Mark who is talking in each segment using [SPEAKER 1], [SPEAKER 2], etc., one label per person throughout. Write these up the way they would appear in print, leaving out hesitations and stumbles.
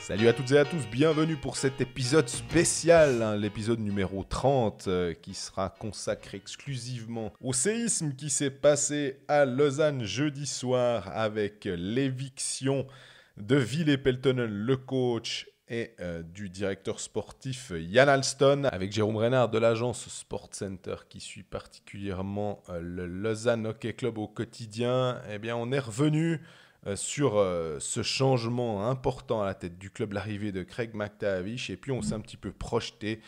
[SPEAKER 1] Salut à toutes et à tous, bienvenue pour cet épisode spécial, l'épisode numéro 30 qui sera consacré exclusivement au séisme qui s'est passé à Lausanne jeudi soir avec l'éviction de Ville Peltonen, le coach, et du directeur sportif Jan Alston, avec Jérôme Reynard de l'agence Sport Center qui suit particulièrement le Lausanne Hockey Club au quotidien. Eh bien, on est revenu sur ce changement important à la tête du club, l'arrivée de Craig MacTavish, et puis on s'est un petit peu projeté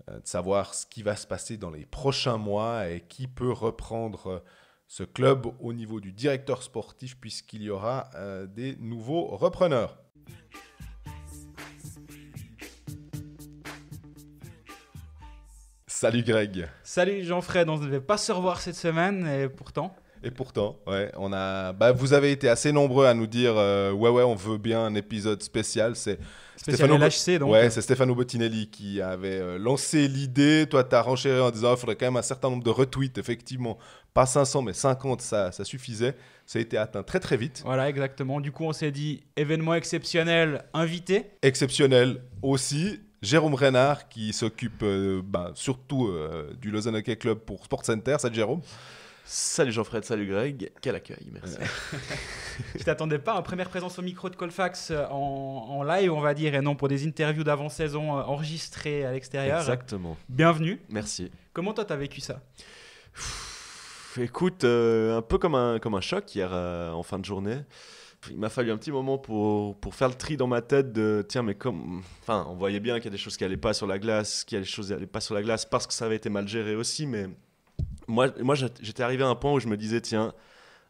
[SPEAKER 1] de savoir ce qui va se passer dans les prochains mois et qui peut reprendre ce club au niveau du directeur sportif puisqu'il y aura des nouveaux repreneurs. Salut Greg.
[SPEAKER 2] Salut Jean-Fred, on ne devait pas se revoir cette semaine et pourtant...
[SPEAKER 1] Et pourtant, ouais, vous avez été assez nombreux à nous dire ouais, on veut bien un épisode spécial. C'est
[SPEAKER 2] spécial LHC, donc.
[SPEAKER 1] Ouais, c'est Stefano Bottinelli qui avait lancé l'idée. Toi, tu as renchéri en disant il faudrait quand même un certain nombre de retweets. Effectivement, pas 500, mais 50, ça suffisait. Ça a été atteint très, très vite.
[SPEAKER 2] Voilà, exactement. Du coup, on s'est dit événement exceptionnel, invité.
[SPEAKER 1] Exceptionnel aussi. Jérôme Reynard qui s'occupe surtout du Lausanne Hockey Club pour Sport Center. Salut Jérôme.
[SPEAKER 3] Salut Jean-Fred, salut Greg, quel accueil, merci.
[SPEAKER 2] Je t'attendais pas, première présence au micro de Colfax en live, on va dire, et non pour des interviews d'avant-saison enregistrées à l'extérieur.
[SPEAKER 3] Exactement.
[SPEAKER 2] Bienvenue.
[SPEAKER 3] Merci.
[SPEAKER 2] Comment toi t'as vécu ça ?
[SPEAKER 3] Écoute, un peu comme un choc hier en fin de journée. Il m'a fallu un petit moment pour faire le tri dans ma tête de tiens, mais on voyait bien qu'il y a des choses qui n'allaient pas sur la glace, parce que ça avait été mal géré aussi, mais moi j'étais arrivé à un point où je me disais tiens,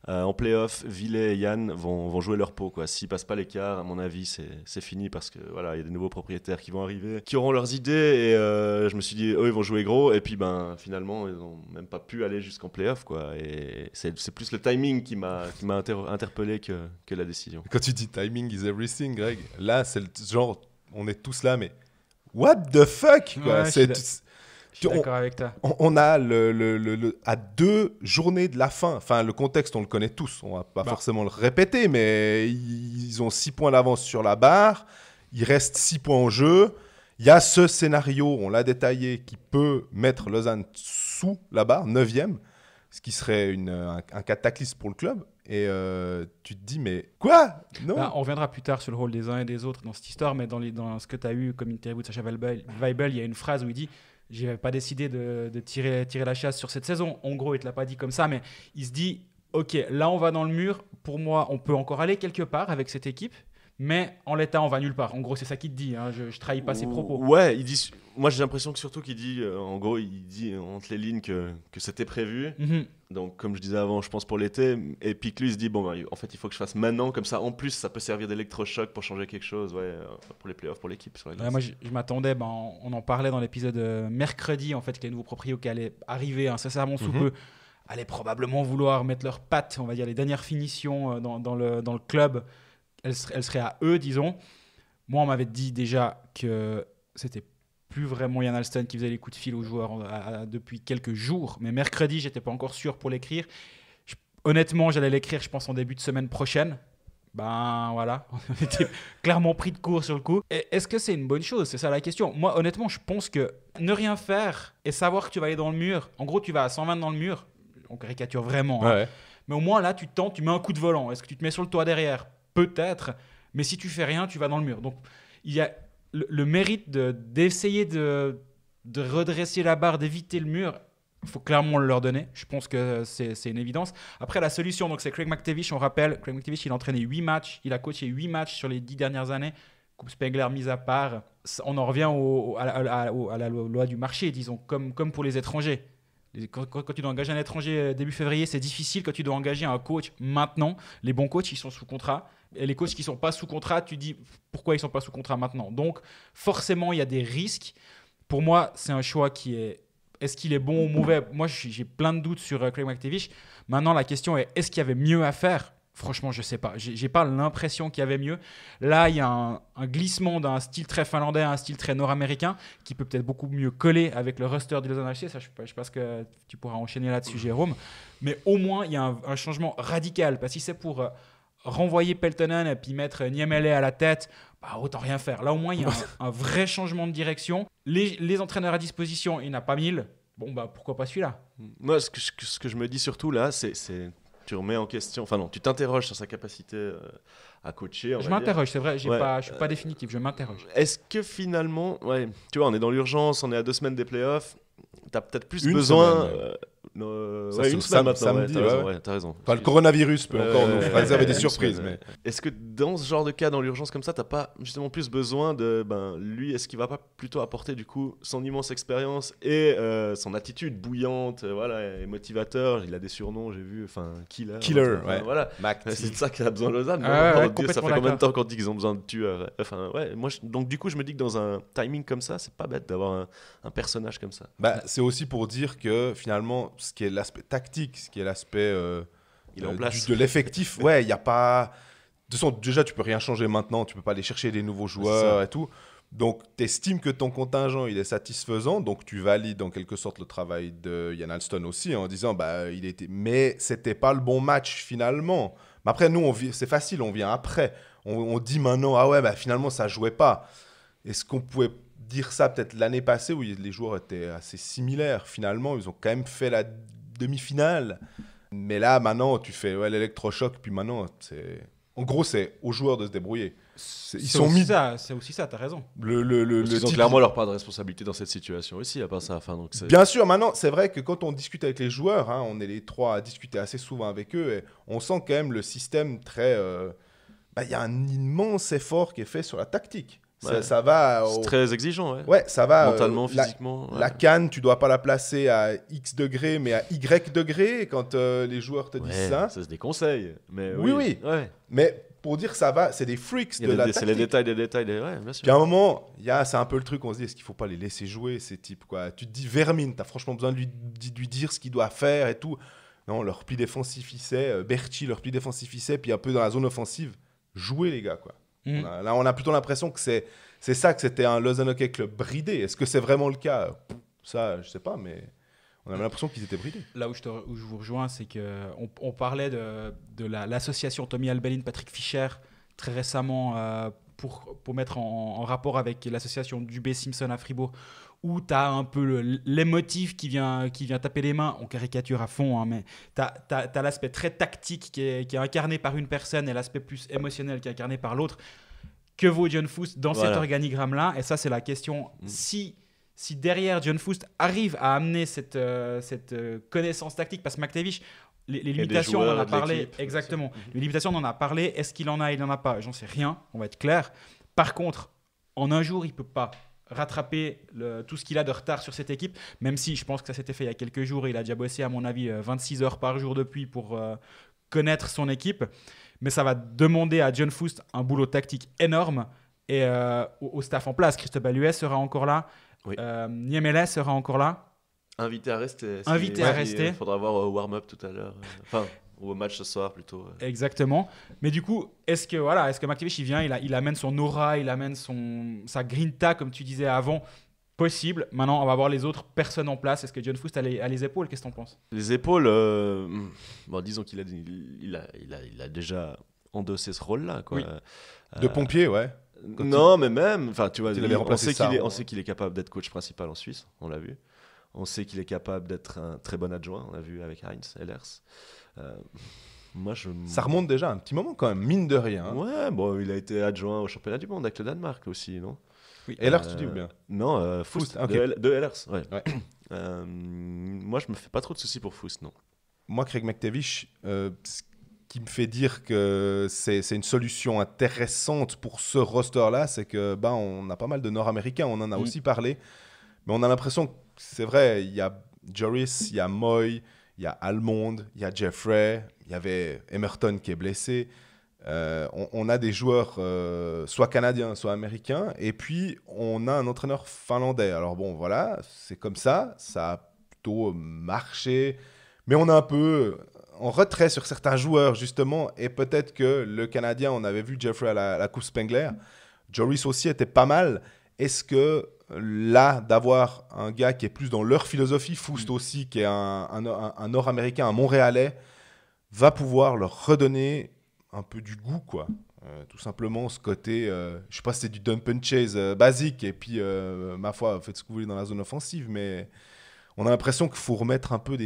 [SPEAKER 3] en play-off, Villet et Yann vont jouer leur peau, quoi. S'ils passent pas l'écart, à mon avis, c'est fini parce que voilà, il y a des nouveaux propriétaires qui vont arriver, qui auront leurs idées et je me suis dit eux ils vont jouer gros et puis finalement ils ont même pas pu aller jusqu'en play-off, quoi. Et c'est plus le timing qui m'a interpellé que la décision.
[SPEAKER 1] Quand tu dis timing is everything, Greg, là c'est le genre on est tous là mais what the fuck, quoi.
[SPEAKER 2] Ouais, je suis d'accord avec toi.
[SPEAKER 1] On a à 2 journées de la fin, enfin le contexte on le connaît tous, on va pas forcément le répéter, mais ils ont 6 points d'avance sur la barre, il reste 6 points en jeu, il y a ce scénario, on l'a détaillé, qui peut mettre Lausanne sous la barre, 9e, ce qui serait un cataclysme pour le club, et tu te dis mais quoi ? Non.
[SPEAKER 2] On reviendra plus tard sur le rôle des uns et des autres dans cette histoire, mais dans ce que tu as eu comme interview de Sacha Weibel, il y a une phrase où il dit je n'avais pas décidé de tirer la chasse sur cette saison. En gros, il ne te l'a pas dit comme ça, mais il se dit ok, là on va dans le mur. Pour moi, on peut encore aller quelque part avec cette équipe, mais en l'état, on va nulle part. En gros, c'est ça qu'il te dit. Hein. Je ne trahis pas ses propos.
[SPEAKER 3] Ouais, il dit. Moi, j'ai l'impression que surtout qu'il dit, en gros, il dit entre les lignes que c'était prévu.
[SPEAKER 2] Mm-hmm.
[SPEAKER 3] Donc, comme je disais avant, je pense pour l'été. Et puis que lui, il se dit en fait, il faut que je fasse maintenant. Comme ça, en plus, ça peut servir d'électrochoc pour changer quelque chose, pour les playoffs, pour l'équipe sur la glace.
[SPEAKER 2] Moi, je m'attendais. On en parlait dans l'épisode mercredi, en fait, que les nouveaux proprios qui allaient arriver incessamment sous peu allaient probablement vouloir mettre leurs pattes, on va dire, les dernières finitions dans le club. Elle serait à eux, disons. Moi, on m'avait dit déjà que c'était plus vraiment Jan Alston qui faisait les coups de fil aux joueurs depuis quelques jours. Mais mercredi, je n'étais pas encore sûr pour l'écrire. Honnêtement, j'allais l'écrire, je pense, en début de semaine prochaine. Voilà, on était clairement pris de court sur le coup. Et est-ce que c'est une bonne chose ? C'est ça la question. Moi, honnêtement, je pense que ne rien faire et savoir que tu vas aller dans le mur, en gros, tu vas à 120 dans le mur, on caricature vraiment.
[SPEAKER 1] Ouais.
[SPEAKER 2] Hein. Mais au moins, là, tu tentes, tu mets un coup de volant. Est-ce que tu te mets sur le toit derrière ? Peut-être, mais si tu fais rien, tu vas dans le mur. Donc, il y a le mérite d'essayer de redresser la barre, d'éviter le mur. Il faut clairement le leur donner. Je pense que c'est une évidence. Après, la solution, donc, c'est Craig MacTavish. On rappelle, Craig MacTavish, il a entraîné 8 matchs. Il a coaché 8 matchs sur les 10 dernières années. Coupe Spengler mise à part. On en revient à la loi du marché, disons, comme pour les étrangers. Quand tu dois engager un étranger début février, c'est difficile. Quand tu dois engager un coach maintenant, les bons coachs, ils sont sous contrat. Et les coachs qui ne sont pas sous contrat, tu dis pourquoi ils ne sont pas sous contrat maintenant. Donc, forcément, il y a des risques. Pour moi, c'est un choix qui est... Est-ce qu'il est bon ou mauvais ? Moi, j'ai plein de doutes sur Craig MacTavish. Maintenant, la question est, est-ce qu'il y avait mieux à faire ? Franchement, je ne sais pas. Je n'ai pas l'impression qu'il y avait mieux. Là, il y a un glissement d'un style très finlandais à un style très nord-américain qui peut peut-être beaucoup mieux coller avec le roster du Lausanne HC. Ça, je pense que tu pourras enchaîner là-dessus, Jérôme. Mais au moins, il y a un changement radical. Parce que si c'est pour renvoyer Peltonen et puis mettre Niemelle à la tête bah, autant rien faire. Là, au moins, il y a un vrai changement de direction. Les entraîneurs à disposition, il n'y en a pas 1000. Bon, bah, pourquoi pas celui-là?
[SPEAKER 3] Moi, ce que je me dis surtout là, c'est tu remets en question, enfin non, tu t'interroges sur sa capacité à coacher.
[SPEAKER 2] Je m'interroge, c'est vrai, je ne suis pas définitif, je m'interroge.
[SPEAKER 3] Est-ce que finalement, tu vois, on est dans l'urgence, on est à 2 semaines des playoffs, tu as peut-être plus
[SPEAKER 1] Une
[SPEAKER 3] besoin.
[SPEAKER 1] semaine,
[SPEAKER 3] Une semaine maintenant,
[SPEAKER 1] samedi,
[SPEAKER 3] t'as raison.
[SPEAKER 1] Enfin, le coronavirus peut encore nous réserver des surprises. Mais...
[SPEAKER 3] Est-ce que dans ce genre de cas, dans l'urgence comme ça, t'as pas justement plus besoin de lui, est-ce qu'il va pas plutôt apporter du coup son immense expérience et son attitude bouillante, et motivateur. Il a des surnoms, j'ai vu, Killer. Voilà.
[SPEAKER 1] Mac.
[SPEAKER 3] C'est de ça qu'il a besoin Lausanne. Ça fait combien de temps qu'on dit qu'ils ont besoin de tueurs? Donc du coup, je me dis que dans un timing comme ça, c'est pas bête d'avoir un personnage comme ça.
[SPEAKER 1] Bah, c'est aussi pour dire que finalement, ce qui est l'aspect tactique, ce qui est l'aspect
[SPEAKER 3] il est en place.
[SPEAKER 1] de l'effectif, il n'y a pas. De toute façon, déjà, tu peux rien changer maintenant, tu peux pas aller chercher des nouveaux joueurs et tout. Donc, tu estimes que ton contingent il est satisfaisant, donc tu valides en quelque sorte le travail de Ian Alston aussi en disant mais c'était pas le bon match finalement. Mais après, nous, c'est facile, on vient après. On dit maintenant, finalement, ça jouait pas. Est-ce qu'on pouvait dire ça peut-être l'année passée où les joueurs étaient assez similaires? Finalement, ils ont quand même fait la demi-finale. Mais là, maintenant, tu fais l'électrochoc, puis maintenant, en gros, c'est aux joueurs de se débrouiller.
[SPEAKER 2] C'est aussi ça, t'as raison.
[SPEAKER 3] Ils ont clairement leur part de responsabilité dans cette situation aussi, à part ça.
[SPEAKER 1] Bien sûr, maintenant, c'est vrai que quand on discute avec les joueurs, on est les trois à discuter assez souvent avec eux, et on sent quand même le système très... Il y a un immense effort qui est fait sur la tactique. Ça va.
[SPEAKER 3] C'est très exigeant,
[SPEAKER 1] ça va.
[SPEAKER 3] Mentalement, physiquement.
[SPEAKER 1] La canne, tu dois pas la placer à X degrés, mais à Y degrés quand les joueurs te disent ça.
[SPEAKER 3] Ça, c'est des conseils. Mais
[SPEAKER 1] oui. Ouais. Mais pour dire ça va, c'est des freaks de la tactique.
[SPEAKER 3] C'est les détails des détails. Bien sûr.
[SPEAKER 1] Puis à un moment, c'est un peu le truc, on se dit, est-ce qu'il faut pas les laisser jouer, ces types, quoi. Tu te dis, Vermin, t'as franchement besoin de lui dire ce qu'il doit faire et tout. Non, leur pli défensif, il sait. Berti, leur pli défensif, il sait. Puis un peu dans la zone offensive, jouez, les gars, quoi. Là, on a plutôt l'impression que c'est ça, que c'était un Lausanne Hockey Club bridé. Est-ce que c'est vraiment le cas? Ça, je sais pas, mais on a l'impression qu'ils étaient bridés.
[SPEAKER 2] Là où je vous rejoins, c'est qu'on parlait de l'association Tommy Albelin, Patrick Fischer, très récemment, pour mettre en rapport avec l'association Dubé Simpson à Fribourg, où tu as un peu l'émotif qui vient taper les mains. On caricature à fond, mais tu as l'aspect très tactique qui est incarné par une personne et l'aspect plus émotionnel qui est incarné par l'autre. Que vaut John Foust dans cet organigramme-là? Et ça, c'est la question. Si derrière John Foust arrive à amener cette connaissance tactique, parce que McTavish, les limitations, on en a parlé. Exactement. Les limitations, on en a parlé. Est-ce qu'il en a? Il n'en a pas. J'en sais rien. On va être clair. Par contre, en un jour, il ne peut pas rattraper tout ce qu'il a de retard sur cette équipe, même si je pense que ça s'était fait il y a quelques jours et il a déjà bossé, à mon avis, 26 heures par jour depuis pour connaître son équipe. Mais ça va demander à John Foust un boulot tactique énorme et au staff en place. Christophe Baluet sera encore là.
[SPEAKER 3] Oui.
[SPEAKER 2] Niemela sera encore là.
[SPEAKER 3] Invité à rester.
[SPEAKER 2] Il
[SPEAKER 3] faudra voir au warm-up tout à l'heure. Ou au match ce soir plutôt.
[SPEAKER 2] Exactement. Mais du coup, est-ce que McTavish, il vient, il amène son aura, il amène sa grinta, comme tu disais avant? Possible. Maintenant, on va voir les autres personnes en place. Est-ce que John Foust a les épaules? Qu'est-ce que t'en penses?
[SPEAKER 3] Les épaules, disons qu'il a déjà endossé ce rôle-là, quoi.
[SPEAKER 1] Oui. De pompier, ouais.
[SPEAKER 3] Non, mais même, tu vois,
[SPEAKER 1] on
[SPEAKER 3] sait qu'il est capable d'être coach principal en Suisse, on l'a vu. On sait qu'il est capable d'être un très bon adjoint, on l'a vu avec Heinz Ehlers.
[SPEAKER 1] Ça remonte déjà un petit moment quand même, mine de rien.
[SPEAKER 3] Ouais, il a été adjoint au championnat du monde avec le Danemark aussi, non?
[SPEAKER 1] Oui. Ehlers, tu dis ou bien?
[SPEAKER 3] Non, Foust,
[SPEAKER 1] okay.
[SPEAKER 3] de Ehlers, ouais. Moi, je me fais pas trop de soucis pour Foust, non.
[SPEAKER 1] Moi, Craig McTavish, ce qui me fait dire que c'est une solution intéressante pour ce roster-là, c'est que on a pas mal de Nord-Américains, on en a aussi parlé, mais on a l'impression que c'est vrai, il y a Joris, il y a Moy, il y a Almond, il y a Jeffrey, il y avait Emerton qui est blessé. On a des joueurs soit canadiens, soit américains, et puis on a un entraîneur finlandais. Alors bon, voilà, c'est comme ça a plutôt marché, mais on est un peu en retrait sur certains joueurs, justement, et peut-être que le Canadien, on avait vu Jeffrey à la Coupe Spengler, Joris aussi était pas mal. Est-ce que là, d'avoir un gars qui est plus dans leur philosophie, Foust aussi, qui est un Nord-Américain, un Montréalais, va pouvoir leur redonner un peu du goût, quoi. Tout simplement, ce côté, je sais pas si c'est du dump and chase basique, et puis, ma foi, faites ce que vous voulez dans la zone offensive, mais on a l'impression qu'il faut remettre un peu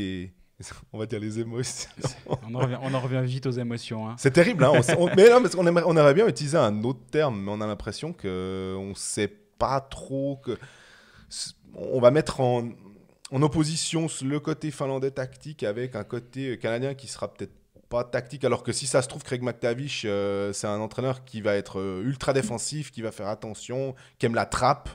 [SPEAKER 1] on va dire les émotions.
[SPEAKER 2] On en revient vite aux émotions. Hein.
[SPEAKER 1] C'est terrible, hein. Mais non, parce qu'on aimerait bien utiliser un autre terme, mais on a l'impression qu'on ne sait pas trop que... On va mettre en opposition le côté finlandais tactique avec un côté canadien qui sera peut-être pas tactique, alors que si ça se trouve, Craig McTavish, c'est un entraîneur qui va être ultra défensif, qui va faire attention, qui aime la trappe,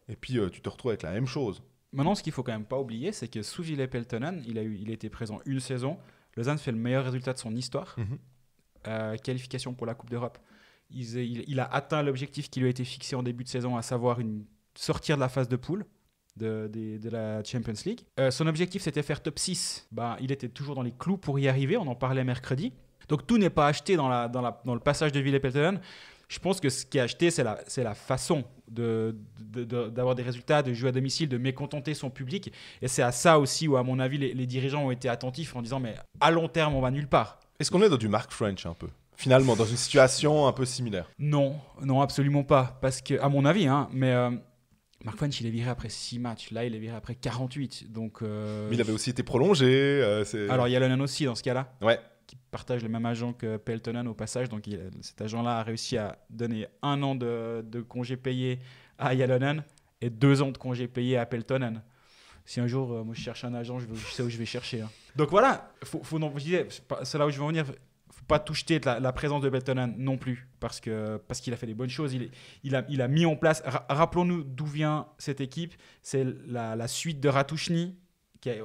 [SPEAKER 1] et puis tu te retrouves avec la même chose.
[SPEAKER 2] Maintenant, ce qu'il faut quand même pas oublier, c'est que sous Ville Peltonen, il a été présent une saison. Lausanne fait le meilleur résultat de son histoire. Qualification pour la Coupe d'Europe. Il a atteint l'objectif qui lui a été fixé en début de saison, à savoir sortir de la phase de poule de la Champions League. Son objectif, c'était faire top 6. Il était toujours dans les clous pour y arriver. On en parlait mercredi. Donc tout n'est pas acheté dans le passage de Ville Peltonen. Je pense que ce qui est acheté, c'est la façon d'avoir des résultats, de jouer à domicile, de mécontenter son public. Et c'est à ça aussi où, à mon avis, les dirigeants ont été attentifs en disant « mais à long terme, on va nulle part ».
[SPEAKER 1] Est-ce qu'on est dans du Mark French un peu ? Finalement, dans une situation un peu similaire ?
[SPEAKER 2] Non, absolument pas. Parce que, à mon avis, Mark French, il est viré après 6 matchs. Là, il est viré après 48. Donc,
[SPEAKER 1] mais il avait aussi été prolongé.
[SPEAKER 2] Alors, il y a Jalonen aussi dans ce cas-là.
[SPEAKER 1] Ouais.
[SPEAKER 2] Qui partage le même agent que Peltonen au passage. Donc cet agent-là a réussi à donner 1 an de congé payé à Jalonen et 2 ans de congé payé à Peltonen. Si un jour, moi, je cherche un agent, je sais où je vais chercher. Hein. Donc voilà, c'est là où je veux en venir. Faut pas tout jeter de la présence de Peltonen non plus, parce qu'il a fait des bonnes choses. Il a mis en place... Rappelons-nous d'où vient cette équipe. C'est la suite de Ratouchny.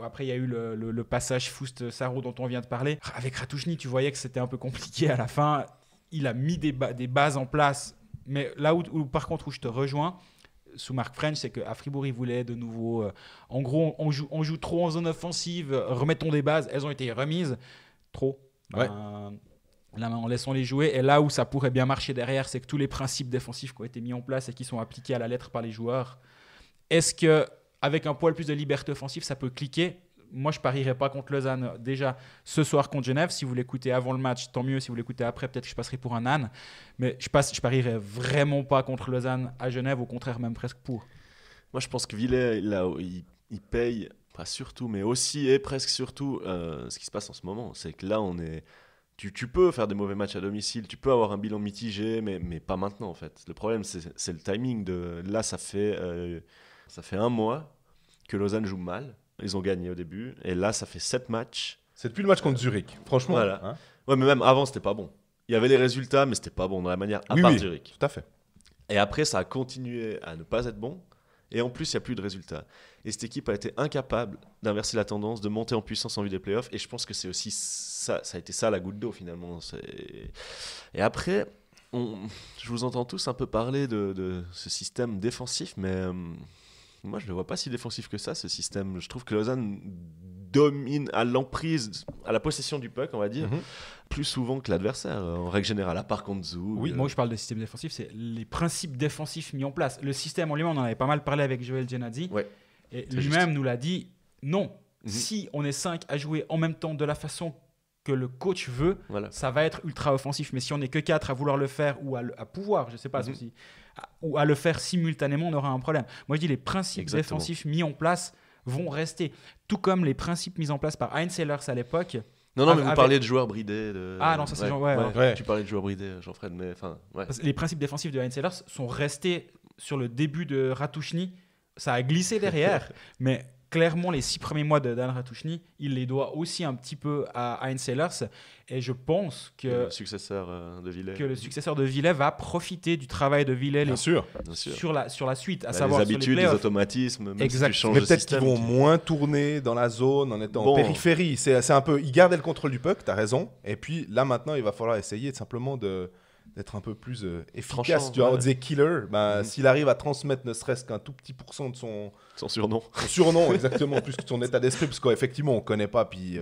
[SPEAKER 2] Après, il y a eu le passage Foust-Sarro dont on vient de parler. Avec Ratouchny, tu voyais que c'était un peu compliqué à la fin. Il a mis des bases en place. Mais là où par contre, où je te rejoins, sous Mark French, c'est qu'à Fribourg, il voulait de nouveau... en gros, on joue trop en zone offensive, remettons des bases. Elles ont été remises. Trop.
[SPEAKER 1] Ouais.
[SPEAKER 2] Là, en laissant les jouer. Et là où ça pourrait bien marcher derrière, c'est que tous les principes défensifs qui ont été mis en place et qui sont appliqués à la lettre par les joueurs, est-ce que avec un poil plus de liberté offensive, ça peut cliquer? Moi, je ne parierais pas contre Lausanne déjà ce soir contre Genève. Si vous l'écoutez avant le match, tant mieux. Si vous l'écoutez après, peut-être que je passerai pour un âne. Mais je parierais vraiment pas contre Lausanne à Genève. Au contraire, même presque pour.
[SPEAKER 3] Moi, je pense que Villet, il paye, pas surtout, mais aussi et presque surtout ce qui se passe en ce moment. C'est que là, tu peux faire des mauvais matchs à domicile, tu peux avoir un bilan mitigé, mais pas maintenant, en fait. Le problème, c'est le timing. Là, ça fait 1 mois que Lausanne joue mal. Ils ont gagné au début. Et là, ça fait 7 matchs.
[SPEAKER 1] C'est depuis le match contre Zurich, franchement.
[SPEAKER 3] Voilà.
[SPEAKER 1] Hein.
[SPEAKER 3] Ouais, mais même avant, c'était pas bon. Il y avait les résultats, mais c'était pas bon dans la manière, à part Zurich.
[SPEAKER 1] Tout à fait.
[SPEAKER 3] Et après, ça a continué à ne pas être bon. Et en plus, il n'y a plus de résultats. Et cette équipe a été incapable d'inverser la tendance, de monter en puissance en vue des playoffs. Et je pense que c'est aussi ça a été ça la goutte d'eau finalement. Et après, je vous entends tous un peu parler de ce système défensif, mais moi, je ne le vois pas si défensif que ça, ce système. Je trouve que Lausanne domine à l'emprise, à la possession du puck, on va dire, plus souvent que l'adversaire, en règle générale, à part contre Zug.
[SPEAKER 2] Oui, moi, je parle de système défensif, c'est les principes défensifs mis en place. Le système en lui-même, on en avait pas mal parlé avec Joël Genadzi.
[SPEAKER 3] Ouais,
[SPEAKER 2] et lui-même nous l'a dit, non, si on est 5 à jouer en même temps de la façon que le coach veut, ça va être ultra offensif. Mais si on n'est que 4 à vouloir le faire ou à pouvoir, je ne sais pas, aussi, ou à le faire simultanément, on aura un problème. Moi, je dis les principes défensifs mis en place vont rester. Tout comme les principes mis en place par Heinz Ehlers à l'époque.
[SPEAKER 3] Non, mais vous parliez de joueurs bridés.
[SPEAKER 2] Ah non, ça c'est
[SPEAKER 3] ouais. Tu parlais de joueurs bridés, Jean-Fred, mais enfin... Ouais.
[SPEAKER 2] Les principes défensifs de Heinz Ehlers sont restés sur le début de Ratouchny. Ça a glissé derrière, mais... Clairement, les 6 premiers mois d'Alain Ratouchny, il les doit aussi un petit peu à Heinz Ehlers. Et je pense que
[SPEAKER 3] le successeur de Villet.
[SPEAKER 2] Que le successeur de Villet va profiter du travail de Villet
[SPEAKER 1] bien sûr.
[SPEAKER 2] Sur la suite, à savoir
[SPEAKER 3] les habitudes,
[SPEAKER 2] les
[SPEAKER 3] automatismes.
[SPEAKER 1] Exact. Si mais peut-être qu'ils vont moins tourner dans la zone en étant en périphérie. C'est un peu, ils gardaient le contrôle du puck, tu as raison. Et puis là, maintenant, il va falloir essayer simplement d'être un peu plus efficace. Tu vois, on disait killer. S'il arrive à transmettre ne serait-ce qu'un tout petit % de son
[SPEAKER 3] surnom.
[SPEAKER 1] Son surnom, exactement, plus que son état d'esprit, parce qu'effectivement, on ne connaît pas. Puis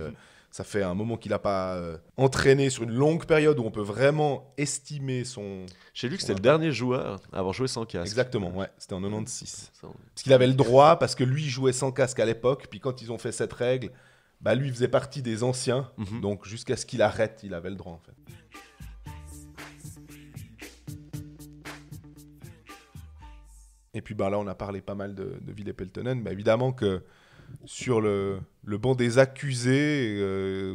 [SPEAKER 1] ça fait un moment qu'il n'a pas entraîné sur une longue période où on peut vraiment estimer son.
[SPEAKER 3] J'ai lu que c'était le dernier joueur à avoir joué sans casque.
[SPEAKER 1] Exactement, ouais. C'était en 96. Parce qu'il avait le droit, parce que lui jouait sans casque à l'époque. Puis quand ils ont fait cette règle, lui faisait partie des anciens. Donc jusqu'à ce qu'il arrête, il avait le droit, en fait. Et puis là, on a parlé pas mal de Ville Peltonen. Bah, évidemment que sur le banc des accusés,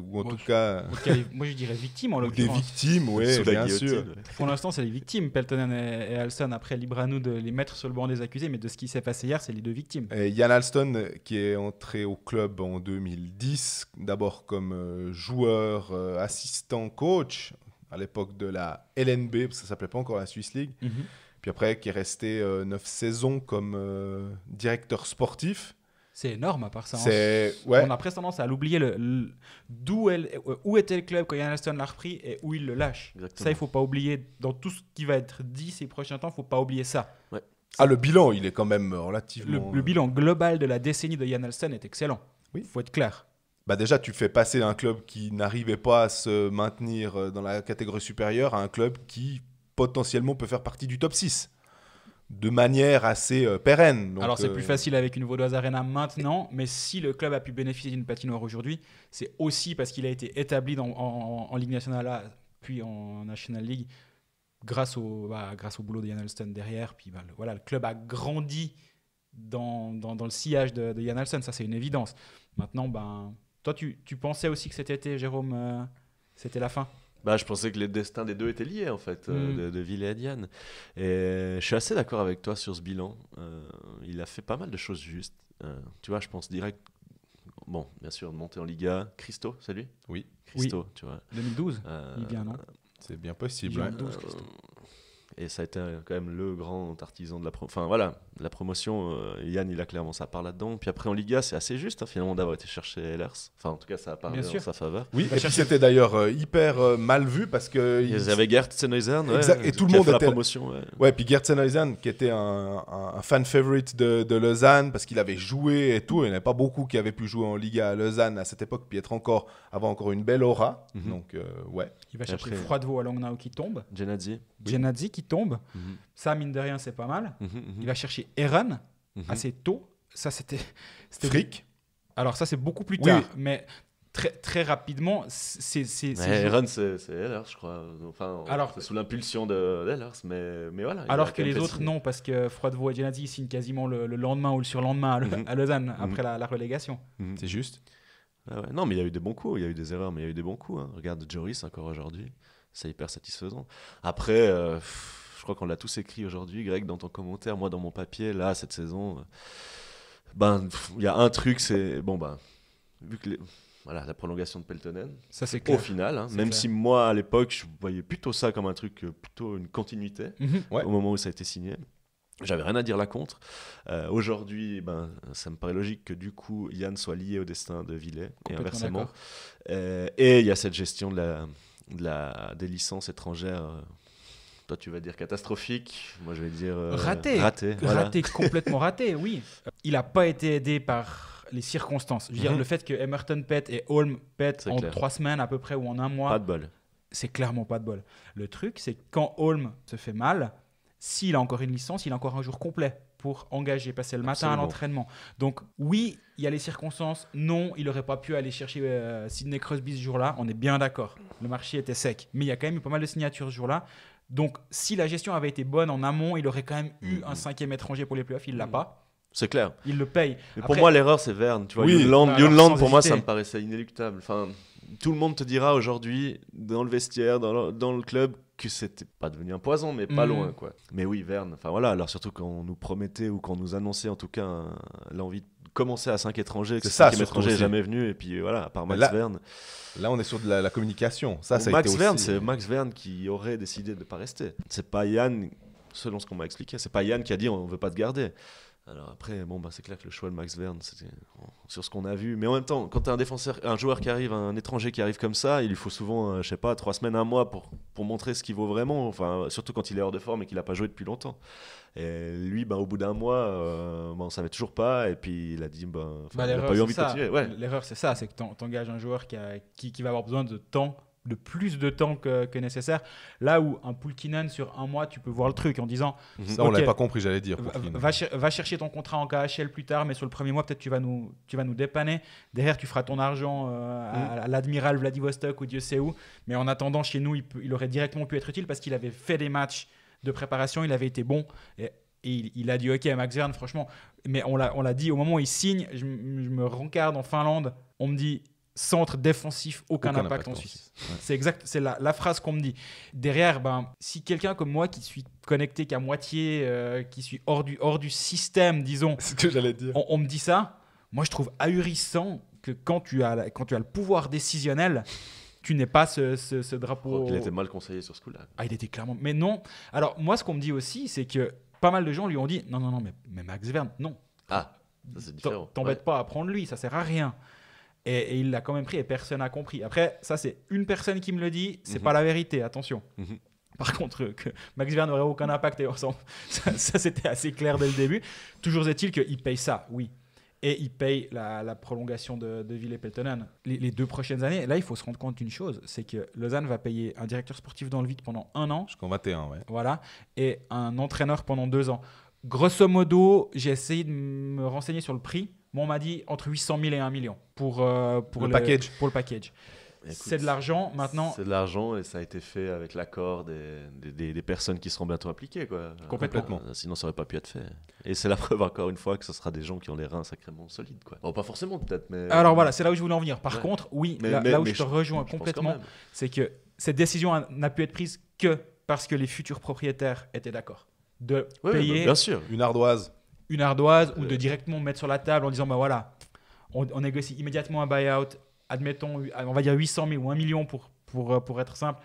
[SPEAKER 1] ou en tout cas...
[SPEAKER 2] Moi, je dirais victimes en
[SPEAKER 1] ou des
[SPEAKER 2] l'occurrence.
[SPEAKER 1] victimes, oui,
[SPEAKER 3] Sous la
[SPEAKER 1] bien
[SPEAKER 3] guillotine,
[SPEAKER 1] sûr.
[SPEAKER 3] ouais.
[SPEAKER 2] Pour l'instant, c'est les victimes, Peltonen et Alston. Après, libre à nous de les mettre sur le banc des accusés, mais de ce qui s'est passé hier, c'est les deux victimes.
[SPEAKER 1] Et Jan Alston, qui est entré au club en 2010, d'abord comme joueur, assistant, coach, à l'époque de la LNB, parce que ça ne s'appelait pas encore la Swiss League. Puis après, qui est resté 9 saisons comme directeur sportif.
[SPEAKER 2] C'est énorme à part ça.
[SPEAKER 1] Ouais.
[SPEAKER 2] On a presque tendance à l'oublier où était le club quand Jan Alston l'a repris et où il le lâche.
[SPEAKER 3] Exactement.
[SPEAKER 2] Ça, il ne faut pas oublier. Dans tout ce qui va être dit ces prochains temps, il ne faut pas oublier ça.
[SPEAKER 3] Ouais.
[SPEAKER 1] Ah, le bilan, il est quand même relativement...
[SPEAKER 2] Le bilan global de la décennie de Jan Alston est excellent.
[SPEAKER 1] Oui.
[SPEAKER 2] Il faut être clair.
[SPEAKER 1] Bah déjà, tu fais passer un club qui n'arrivait pas à se maintenir dans la catégorie supérieure à un club qui potentiellement peut faire partie du top 6 de manière assez pérenne. Donc,
[SPEAKER 2] Alors, c'est plus facile avec une Vaudoise Arena maintenant, mais si le club a pu bénéficier d'une patinoire aujourd'hui, c'est aussi parce qu'il a été établi en Ligue nationale A, puis en National League, grâce au boulot de Jan Alston derrière. Puis le club a grandi dans le sillage de Jan Alston, ça c'est une évidence. Maintenant, toi, tu pensais aussi que cet été, Jérôme, c'était la fin?
[SPEAKER 3] Bah, je pensais que les destins des deux étaient liés, en fait, de Ville et Diane. Et je suis assez d'accord avec toi sur ce bilan. Il a fait pas mal de choses justes. Tu vois, je pense direct... Bon, bien sûr, monter en Liga. Christo, c'est lui?
[SPEAKER 1] Oui.
[SPEAKER 3] Christo, tu vois.
[SPEAKER 2] 2012, il vient, non?
[SPEAKER 1] C'est bien possible.
[SPEAKER 2] Il vient
[SPEAKER 1] Ouais.
[SPEAKER 2] de 12, Christo.
[SPEAKER 3] Et ça a été quand même le grand artisan de la promotion. Yann, il a clairement sa part là-dedans. Puis après, en Liga, c'est assez juste, hein, finalement, d'avoir été chercher Ehlers. Enfin, en tout cas, ça a parlé
[SPEAKER 2] Bien
[SPEAKER 3] en
[SPEAKER 2] sûr.
[SPEAKER 3] sa faveur.
[SPEAKER 1] Oui, et puis c'était d'ailleurs hyper mal vu parce que...
[SPEAKER 3] Ils avaient Gert Sennhuysen,
[SPEAKER 1] Exact, et tout le
[SPEAKER 3] qui a
[SPEAKER 1] monde
[SPEAKER 3] fait la
[SPEAKER 1] était-
[SPEAKER 3] promotion. Ouais.
[SPEAKER 1] Ouais, puis Gert Sennhuysen, qui était un fan favorite de Lausanne, parce qu'il avait joué et tout. Il n'y en avait pas beaucoup qui avaient pu jouer en Liga à Lausanne à cette époque, puis avoir encore une belle aura.
[SPEAKER 3] Mhm.
[SPEAKER 1] Donc, ouais.
[SPEAKER 2] Il va chercher
[SPEAKER 3] après-
[SPEAKER 2] Froidevaux à Langnau qui tombe.
[SPEAKER 3] Genadzi.
[SPEAKER 2] Genadzi qui tombe.
[SPEAKER 3] Mhm.
[SPEAKER 2] Ça, mine de rien, c'est pas mal.
[SPEAKER 3] Mhm, mhm.
[SPEAKER 2] Il va chercher Eren
[SPEAKER 3] Mhm.
[SPEAKER 2] assez tôt. Ça, c'était...
[SPEAKER 1] Frick.
[SPEAKER 2] Alors ça, c'est beaucoup plus
[SPEAKER 1] Oui.
[SPEAKER 2] tard. Mais très, très rapidement, c'est
[SPEAKER 3] Mais Eren, c'est Ehlers, je crois. Enfin,
[SPEAKER 2] Alors-
[SPEAKER 3] c'est sous l'impulsion d'Ehlers, mais voilà. il a
[SPEAKER 2] Alors
[SPEAKER 3] quand
[SPEAKER 2] que
[SPEAKER 3] même
[SPEAKER 2] les
[SPEAKER 3] fait
[SPEAKER 2] autres,
[SPEAKER 3] signe.
[SPEAKER 2] non, parce que Froidevaux et Genadzi signent quasiment le lendemain ou le surlendemain
[SPEAKER 3] Mhm.
[SPEAKER 2] à Lausanne,
[SPEAKER 3] Mhm.
[SPEAKER 2] après la relégation.
[SPEAKER 3] Mhm.
[SPEAKER 1] C'est juste.
[SPEAKER 3] Ah ouais. Non, mais il y a eu des bons coups, il y a eu des erreurs, mais il y a eu des bons coups. Hein. Regarde Joris encore aujourd'hui, c'est hyper satisfaisant. Après, je crois qu'on l'a tous écrit aujourd'hui, Greg, dans ton commentaire, moi dans mon papier, là, cette saison, il y a un truc, c'est, vu que voilà, la prolongation de Peltonen,
[SPEAKER 2] Ça, c'est
[SPEAKER 3] au
[SPEAKER 2] clair.
[SPEAKER 3] final, hein,
[SPEAKER 2] C'est
[SPEAKER 3] même
[SPEAKER 2] clair.
[SPEAKER 3] si moi, à l'époque, je voyais plutôt ça comme un truc, plutôt une continuité,
[SPEAKER 2] Mhm.
[SPEAKER 1] Ouais.
[SPEAKER 3] au moment où ça a été signé. J'avais rien à dire là contre. Aujourd'hui, ça me paraît logique que du coup, Yann soit lié au destin de Villet et
[SPEAKER 2] Complètement
[SPEAKER 3] inversement.
[SPEAKER 2] d'accord.
[SPEAKER 3] Et il y a cette gestion des licences étrangères. Toi, tu vas dire catastrophique. Moi, je vais dire
[SPEAKER 2] Raté.
[SPEAKER 3] Voilà.
[SPEAKER 2] Raté, complètement raté, oui. Il n'a pas été aidé par les circonstances. Je veux dire,
[SPEAKER 1] Mhm.
[SPEAKER 2] le fait que Emerton pète et Holm pète
[SPEAKER 3] C'est
[SPEAKER 2] en
[SPEAKER 3] clair.
[SPEAKER 2] 3 semaines à peu près ou en un mois,
[SPEAKER 3] Pas de bol.
[SPEAKER 2] c'est clairement pas de bol. Le truc, c'est que quand Holm se fait mal, s'il a encore une licence, il a encore un jour complet pour engager, passer le matin à
[SPEAKER 3] Absolument.
[SPEAKER 2] l'entraînement. Donc oui, il y a les circonstances. Non, il n'aurait pas pu aller chercher Sidney Crosby ce jour-là. On est bien d'accord. Le marché était sec. Mais il y a quand même eu pas mal de signatures ce jour-là. Donc si la gestion avait été bonne en amont, il aurait quand même eu un 5e étranger pour les playoffs. Il l'a pas.
[SPEAKER 3] C'est clair.
[SPEAKER 2] Il le paye.
[SPEAKER 3] Mais
[SPEAKER 2] Après-
[SPEAKER 3] pour moi, l'erreur, c'est Verne. Tu vois,
[SPEAKER 1] Oui.
[SPEAKER 3] Junland,
[SPEAKER 2] Alors, sans
[SPEAKER 3] pour moi,
[SPEAKER 2] hésiter.
[SPEAKER 3] ça me paraissait inéluctable. Enfin, tout le monde te dira aujourd'hui, dans le vestiaire, dans le club, que c'était pas devenu un poison, mais pas
[SPEAKER 2] Mhm.
[SPEAKER 3] loin, quoi. Mais oui, Verne. Enfin voilà. Alors surtout quand on nous promettait ou qu'on nous annonçait, en tout cas, l'envie de commencer à 5 étrangers, que
[SPEAKER 1] C'est
[SPEAKER 3] ce
[SPEAKER 1] ça,
[SPEAKER 3] 5e
[SPEAKER 1] surtout
[SPEAKER 3] étranger n'est
[SPEAKER 1] aussi.
[SPEAKER 3] jamais venu. Et puis voilà, à part Max
[SPEAKER 1] Là,
[SPEAKER 3] Verne.
[SPEAKER 1] Là, on est sur de la communication. Ça a
[SPEAKER 3] Max
[SPEAKER 1] été
[SPEAKER 3] Verne,
[SPEAKER 1] aussi...
[SPEAKER 3] c'est Max Verne qui aurait décidé de ne pas rester. C'est pas Yann, selon ce qu'on m'a expliqué, c'est pas Yann qui a dit on veut pas te garder. Alors après, c'est clair que le choix de Max Verne, c'était sur ce qu'on a vu. Mais en même temps, quand tu as un joueur qui arrive, un étranger qui arrive comme ça, il lui faut souvent, je sais pas, 3 semaines, un mois pour montrer ce qu'il vaut vraiment. Enfin, surtout quand il est hors de forme et qu'il n'a pas joué depuis longtemps. Et lui, au bout d'un mois, on savait toujours pas. Et puis il a dit, il n'a
[SPEAKER 2] l'erreur,
[SPEAKER 3] pas eu
[SPEAKER 2] c'est
[SPEAKER 3] envie de
[SPEAKER 2] ça.
[SPEAKER 3] continuer. Ouais.
[SPEAKER 2] L'erreur, c'est ça, c'est que t'engages un joueur qui va avoir besoin de temps, de plus de temps que nécessaire. Là où un Poulkinen, sur un mois, tu peux voir le truc en disant
[SPEAKER 1] Ça, on
[SPEAKER 2] Ok.
[SPEAKER 1] l'avait pas compris, j'allais dire.
[SPEAKER 2] va chercher ton contrat en KHL plus tard, mais sur le premier mois, peut-être tu vas nous dépanner. Derrière, tu feras ton argent à l'Admiral Vladivostok ou Dieu sait où. Mais en attendant, chez nous, il aurait directement pu être utile parce qu'il avait fait des matchs de préparation, il avait été bon. Et Et il a dit ok Max Verne franchement, mais on l'a dit au moment où il signe, je me regarde en Finlande, on me dit centre défensif, aucun impact en Suisse.
[SPEAKER 1] Ouais.
[SPEAKER 2] C'est exact, c'est la phrase qu'on me dit. Derrière, si quelqu'un comme moi qui suis connecté qu'à moitié, qui suis hors du système, disons,
[SPEAKER 1] C'est ce que j'allais dire.
[SPEAKER 2] on me dit ça, moi je trouve ahurissant que quand tu as le pouvoir décisionnel, tu n'aies pas ce drapeau.
[SPEAKER 3] Il était mal conseillé sur ce coup-là.
[SPEAKER 2] Ah, il était clairement. Mais non. Alors, moi, ce qu'on me dit aussi, c'est que pas mal de gens lui ont dit non, mais Max Verne, non.
[SPEAKER 3] Ah, ça c'est différent.
[SPEAKER 2] T'embêtes pas à prendre lui, ça sert à rien. Et il l'a quand même pris et personne n'a compris. Après, ça, c'est une personne qui me le dit, c'est pas la vérité, attention. Par contre, que Max Verne n'aurait aucun impact, et ça c'était assez clair dès le début. Toujours est-il qu'il paye ça, oui. Et il paye la prolongation de Ville Peltonen. Les 2 prochaines années, là, il faut se rendre compte d'une chose, c'est que Lausanne va payer un directeur sportif dans le vide pendant 1 an.
[SPEAKER 1] Jusqu'en 21, ouais.
[SPEAKER 2] Voilà. Et un entraîneur pendant 2 ans. Grosso modo, j'ai essayé de me renseigner sur le prix. Bon, on m'a dit entre 800 000 et 1 million pour
[SPEAKER 1] Le package.
[SPEAKER 2] Pour le package.
[SPEAKER 3] Écoute,
[SPEAKER 2] C'est de l'argent. Maintenant,
[SPEAKER 3] C'est de l'argent et ça a été fait avec l'accord des personnes qui seront bientôt impliquées. Quoi.
[SPEAKER 2] Complètement.
[SPEAKER 3] Sinon, ça n'aurait pas pu être fait. Et c'est la preuve, encore une fois, que ce sera des gens qui ont les reins sacrément solides. Quoi. Bon, pas forcément, peut-être, mais.
[SPEAKER 2] alors voilà, c'est là où je voulais en venir. Par
[SPEAKER 3] Ouais.
[SPEAKER 2] contre, oui,
[SPEAKER 3] Mais-
[SPEAKER 2] là
[SPEAKER 3] mais-
[SPEAKER 2] où
[SPEAKER 3] mais
[SPEAKER 2] je te rejoins
[SPEAKER 3] je pense
[SPEAKER 2] complètement,
[SPEAKER 3] quand même.
[SPEAKER 2] c'est que cette décision n'a pu être prise que parce que les futurs propriétaires étaient d'accord de
[SPEAKER 3] Ouais,
[SPEAKER 2] payer
[SPEAKER 3] bah, bien sûr.
[SPEAKER 1] Une ardoise.
[SPEAKER 2] une ardoise ou de directement mettre sur la table en disant bah voilà, on négocie immédiatement un buyout, admettons, on va dire 800 000 ou 1 million pour être simple.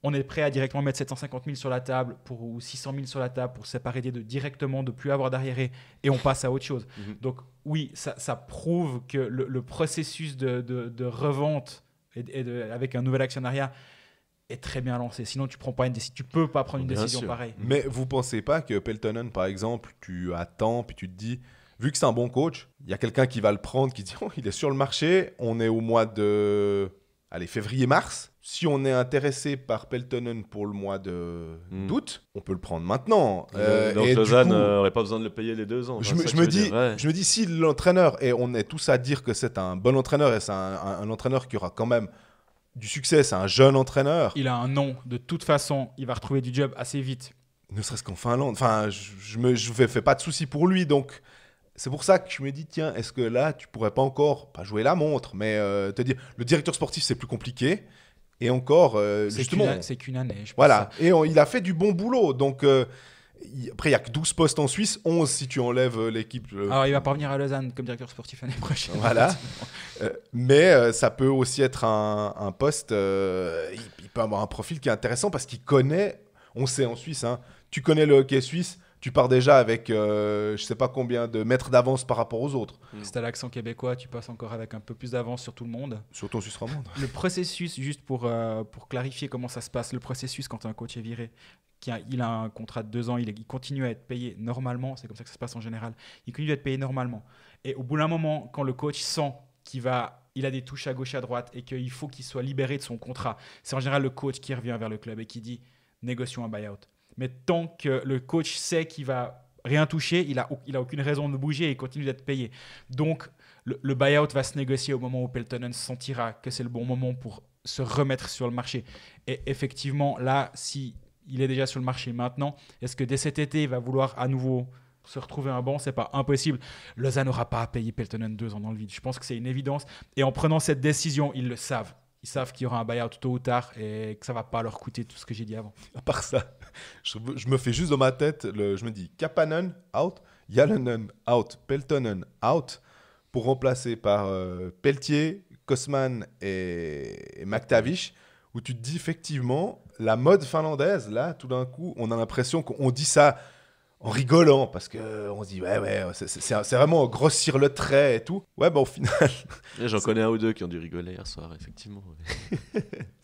[SPEAKER 2] On est prêt à directement mettre 750 000 sur la table ou 600 000 sur la table pour séparer des deux directement, de plus avoir d'arriéré, et on passe à autre chose. Donc oui, ça prouve que le processus de revente avec un nouvel actionnariat est très bien lancé. Sinon, tu peux pas prendre une
[SPEAKER 3] Bien
[SPEAKER 2] décision
[SPEAKER 3] sûr.
[SPEAKER 2] pareille.
[SPEAKER 1] Mais vous pensez pas que Peltonen, par exemple, tu attends, puis tu te dis, vu que c'est un bon coach, il y a quelqu'un qui va le prendre, qui dit, oh, il est sur le marché, on est au mois de février-mars. Si on est intéressé par Peltonen pour le mois d'août, on peut le prendre maintenant.
[SPEAKER 3] Donc
[SPEAKER 1] et du
[SPEAKER 3] Lausanne
[SPEAKER 1] coup,
[SPEAKER 3] n'aurait pas besoin de le payer les 2 ans.
[SPEAKER 1] je
[SPEAKER 3] c'est
[SPEAKER 1] me,
[SPEAKER 3] ça
[SPEAKER 1] je
[SPEAKER 3] que
[SPEAKER 1] me
[SPEAKER 3] tu veux
[SPEAKER 1] dis,
[SPEAKER 3] dire, ouais.
[SPEAKER 1] je me dis, si l'entraîneur, et on est tous à dire que c'est un bon entraîneur, et c'est un entraîneur qui aura quand même du succès, c'est un jeune entraîneur,
[SPEAKER 2] Il a un nom. De toute façon, il va retrouver du job assez vite.
[SPEAKER 1] ne serait-ce qu'en Finlande. Enfin, je fais pas de soucis pour lui, donc c'est pour ça que je me dis, tiens, est-ce que là, tu pourrais pas encore, pas jouer la montre, mais te dire, le directeur sportif, c'est plus compliqué, et encore, justement,
[SPEAKER 2] C'est qu'une année, je pense.
[SPEAKER 1] voilà, et il a fait du bon boulot, donc après, il n'y a que 12 postes en Suisse, 11 si tu enlèves l'équipe.
[SPEAKER 2] Alors, il va pas revenir à Lausanne comme directeur sportif l'année prochaine.
[SPEAKER 1] Voilà. Mais ça peut aussi être un poste. Il peut avoir un profil qui est intéressant parce qu'il connaît. On sait en Suisse, hein, tu connais le hockey suisse, tu pars déjà avec je sais pas combien de mètres d'avance par rapport aux autres.
[SPEAKER 2] Si t'as l'accent québécois, tu passes encore avec un peu plus d'avance sur tout le monde.
[SPEAKER 1] Surtout en Suisse romande.
[SPEAKER 2] Le processus, juste pour clarifier comment ça se passe, le processus quand un coach est viré, il a un contrat de 2 ans, il continue à être payé normalement, c'est comme ça que ça se passe en général, il continue à être payé normalement. Et au bout d'un moment, quand le coach sent qu'il a des touches à gauche, à droite, et qu'il faut qu'il soit libéré de son contrat, c'est en général le coach qui revient vers le club et qui dit « négocions un buyout ». Mais tant que le coach sait qu'il va rien toucher, il a aucune raison de bouger et il continue d'être payé. Donc, le buyout va se négocier au moment où Peltonen sentira que c'est le bon moment pour se remettre sur le marché. Et effectivement, là, si il est déjà sur le marché maintenant, est-ce que dès cet été, il va vouloir à nouveau se retrouver un banc? C'est pas impossible. Lausanne n'aura pas à payer Peltonen 2 ans dans le vide. Je pense que c'est une évidence. Et en prenant cette décision, ils le savent. Ils savent qu'il y aura un buyout tôt ou tard et que ça va pas leur coûter tout ce que j'ai dit avant.
[SPEAKER 1] À part ça, je me fais juste dans ma tête, je me dis Kapanen out, Jalonen out, Peltonen out, pour remplacer par Pelletier, Kosman et McTavish, où tu te dis effectivement, la mode finlandaise, là, tout d'un coup, on a l'impression qu'on dit ça en rigolant, parce qu'on se dit, ouais, c'est vraiment grossir le trait et tout. Ouais, bah au final,
[SPEAKER 3] Et j'en connais un ou deux qui ont dû rigoler hier soir, effectivement.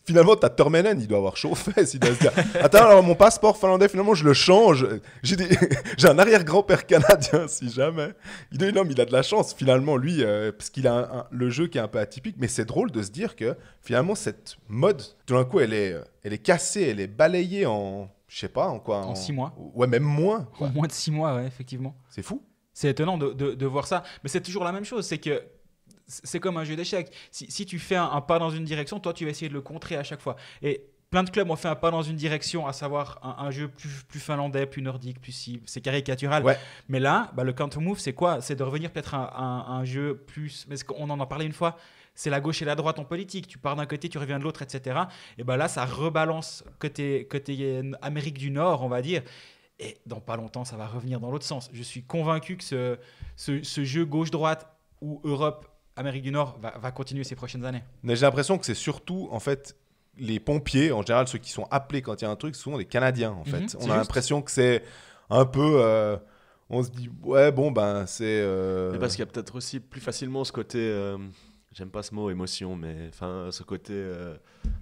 [SPEAKER 1] finalement, t'as Tormenen, il doit avoir chaud aux fesses, il doit se dire, attends, alors mon passeport finlandais, finalement, je le change. J'ai un arrière-grand-père canadien, si jamais. Il dit, non, mais il a de la chance, finalement, lui, parce qu'il a le jeu qui est un peu atypique, mais c'est drôle de se dire que, finalement, cette mode, tout d'un coup, elle est cassée, elle est balayée en... Je sais pas, en quoi.
[SPEAKER 2] En 6 mois.
[SPEAKER 1] Ouais, même moins.
[SPEAKER 2] En moins de 6 mois, ouais, effectivement.
[SPEAKER 1] C'est fou.
[SPEAKER 2] C'est étonnant de voir ça. Mais c'est toujours la même chose. C'est que c'est comme un jeu d'échecs. Si tu fais un pas dans une direction, toi, tu vas essayer de le contrer à chaque fois. Et plein de clubs ont fait un pas dans une direction, à savoir un jeu plus finlandais, plus nordique, c'est caricatural.
[SPEAKER 1] Ouais.
[SPEAKER 2] Mais là, le counter-move, c'est quoi? C'est de revenir peut-être un jeu plus... Mais on en a parlé une fois, c'est la gauche et la droite en politique. Tu pars d'un côté, tu reviens de l'autre, etc. Et là, ça rebalance côté Amérique du Nord, on va dire. Et dans pas longtemps, ça va revenir dans l'autre sens. Je suis convaincu que ce jeu gauche-droite ou Europe-Amérique du Nord va continuer ces prochaines années.
[SPEAKER 1] Mais j'ai l'impression que c'est surtout, en fait, les pompiers, en général, ceux qui sont appelés quand il y a un truc, souvent les Canadiens, en fait. On a l'impression que c'est un peu... on se dit, ouais, bon, c'est...
[SPEAKER 3] Mais parce qu'il y a peut-être aussi plus facilement ce côté... j'aime pas ce mot, émotion, mais ce côté...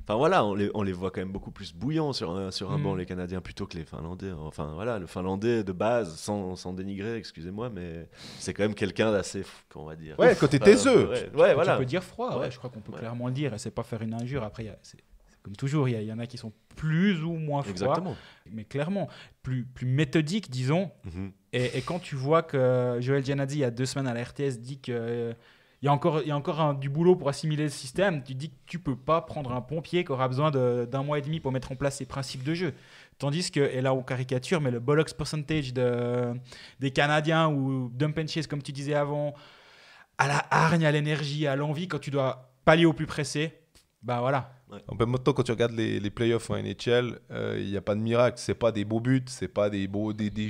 [SPEAKER 3] voilà, on les voit quand même beaucoup plus bouillants sur un banc, les Canadiens, plutôt que les Finlandais. Enfin, voilà, le Finlandais, de base, sans dénigrer, excusez-moi, mais c'est quand même quelqu'un d'assez, on va dire...
[SPEAKER 1] Ouais, côté taiseux.
[SPEAKER 3] Ouais, voilà.
[SPEAKER 2] Tu peux dire froid, je crois qu'on peut clairement le dire, et c'est pas faire une injure. Après, c'est comme toujours, il y en a qui sont plus ou moins froids.
[SPEAKER 3] Exactement.
[SPEAKER 2] Mais clairement, plus méthodiques, disons.
[SPEAKER 3] Mm-hmm.
[SPEAKER 2] Et quand tu vois que Joel Giannazzi, il y a 2 semaines à la RTS, dit que... il y a encore du boulot pour assimiler le système. Tu dis que tu peux pas prendre un pompier qui aura besoin d'1 mois et demi pour mettre en place ses principes de jeu. Tandis que, et là on caricature, mais le bollocks percentage des Canadiens ou dump and chase, comme tu disais avant, à la hargne, à l'énergie, à l'envie, quand tu dois pallier au plus pressé, voilà.
[SPEAKER 1] Ouais. En même temps, quand tu regardes les playoffs en NHL, il n'y a pas de miracle. C'est pas des beaux buts, c'est pas des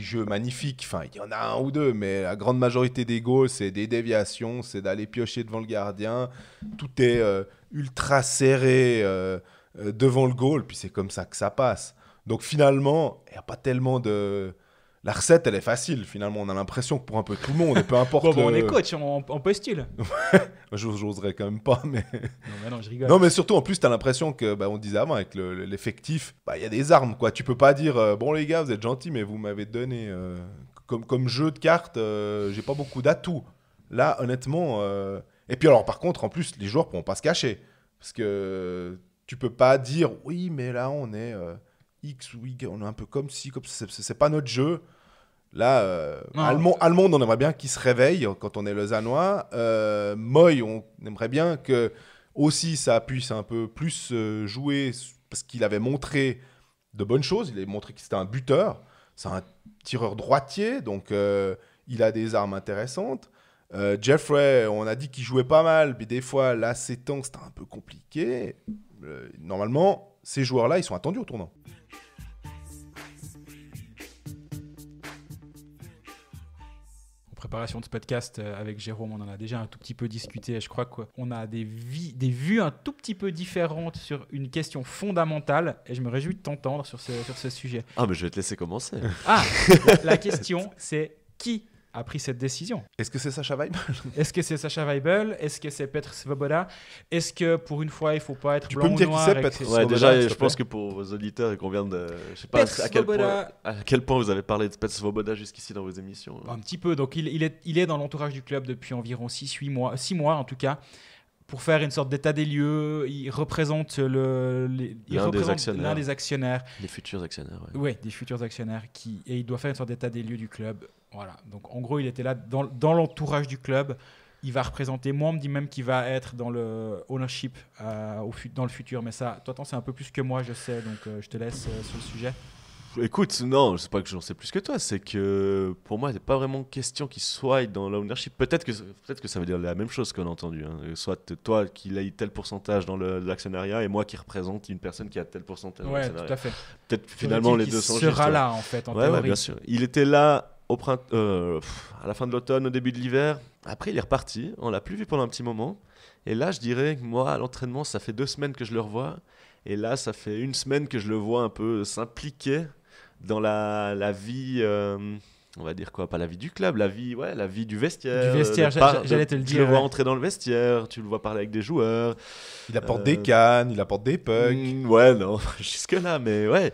[SPEAKER 1] jeux magnifiques. Enfin, il y en a un ou deux, mais la grande majorité des goals, c'est des déviations, c'est d'aller piocher devant le gardien. Tout est ultra serré devant le goal, puis c'est comme ça que ça passe. Donc finalement, il n'y a pas tellement de... La recette, elle est facile, finalement. On a l'impression que pour un peu tout le monde, et peu importe...
[SPEAKER 2] on est coach, on postule.
[SPEAKER 1] J'oserais quand même pas, mais...
[SPEAKER 2] Non, je rigole.
[SPEAKER 1] Non, mais surtout, en plus, tu as l'impression que, on disait avant, avec l'effectif, il y a des armes, quoi. Tu peux pas dire, bon, les gars, vous êtes gentils, mais vous m'avez donné... Comme jeu de cartes, j'ai pas beaucoup d'atouts. Là, honnêtement... Et puis alors, par contre, en plus, les joueurs pourront pas se cacher. Parce que tu peux pas dire, oui, mais là, on est... X ou Y, on est un peu comme si, c'est pas notre jeu. Là, Allemande, on aimerait bien qu'il se réveille quand on est lausannois. Moy, on aimerait bien que aussi ça puisse un peu plus jouer parce qu'il avait montré de bonnes choses. Il avait montré que c'était un buteur. C'est un tireur droitier, donc il a des armes intéressantes. Jeffrey, on a dit qu'il jouait pas mal, mais des fois, là, ces temps, c'était un peu compliqué. Normalement, ces joueurs-là, ils sont attendus au tournant.
[SPEAKER 2] Préparation de ce podcast avec Jérôme, on en a déjà un tout petit peu discuté. Je crois qu'on a des vues un tout petit peu différentes sur une question fondamentale et je me réjouis de t'entendre sur ce sujet.
[SPEAKER 3] Ah, mais je vais te laisser commencer.
[SPEAKER 2] La question, c'est qui a pris cette décision?
[SPEAKER 1] Est-ce que c'est Sasha Weibel?
[SPEAKER 2] Est-ce que c'est Sasha Weibel? Est-ce que c'est Petr Svoboda? Est-ce que pour une fois, il ne faut pas être
[SPEAKER 1] tu
[SPEAKER 2] blanc
[SPEAKER 1] peux me dire
[SPEAKER 2] ou noir?
[SPEAKER 1] Qui c'est, Petr Svoboda?
[SPEAKER 3] Ouais, déjà, je pense que pour vos auditeurs et qu'on vient de... Je sais pas à quel point vous avez parlé de Petr Svoboda jusqu'ici dans vos émissions.
[SPEAKER 2] Un petit peu. Donc, il est dans l'entourage du club depuis environ 6 mois en tout cas. Pour faire une sorte d'état des lieux, il représente l'un des actionnaires.
[SPEAKER 3] Les futurs actionnaires, ouais.
[SPEAKER 2] Oui, des futurs actionnaires. Et il doit faire une sorte d'état des lieux du club. Voilà. Donc, en gros, il était là dans l'entourage du club. Il va représenter. Moi, on me dit même qu'il va être dans le ownership dans le futur. Mais ça, toi, c'est un peu plus que moi, je sais. Donc, je te laisse sur le sujet.
[SPEAKER 3] Écoute, non, c'est pas que j'en sais plus que toi, c'est que pour moi, il n'est pas vraiment question qu'il soit dans l'ownership. Peut-être que ça veut dire la même chose qu'on a entendu. Hein. Soit toi qui ait tel pourcentage dans l'actionnariat et moi qui représente une personne qui a tel pourcentage dans l'actionnariat.
[SPEAKER 2] Tout à fait.
[SPEAKER 3] Peut-être finalement les deux sont justes.
[SPEAKER 2] Il sera là, en fait, en théorie.
[SPEAKER 3] Ouais, bien sûr. Il était là à la fin de l'automne, au début de l'hiver. Après, il est reparti. On l'a plus vu pendant un petit moment. Et là, je dirais que moi, à l'entraînement, ça fait 2 semaines que je le revois. Et là, ça fait 1 semaine que je le vois un peu s'impliquer dans la vie, on va dire quoi, pas la vie du club, la vie du vestiaire.
[SPEAKER 2] Du vestiaire, j'allais te le dire.
[SPEAKER 3] Tu le vois entrer dans le vestiaire, tu le vois parler avec des joueurs.
[SPEAKER 1] Il apporte des cannes, il apporte des pucks.
[SPEAKER 3] Ouais, non, jusque-là, mais ouais.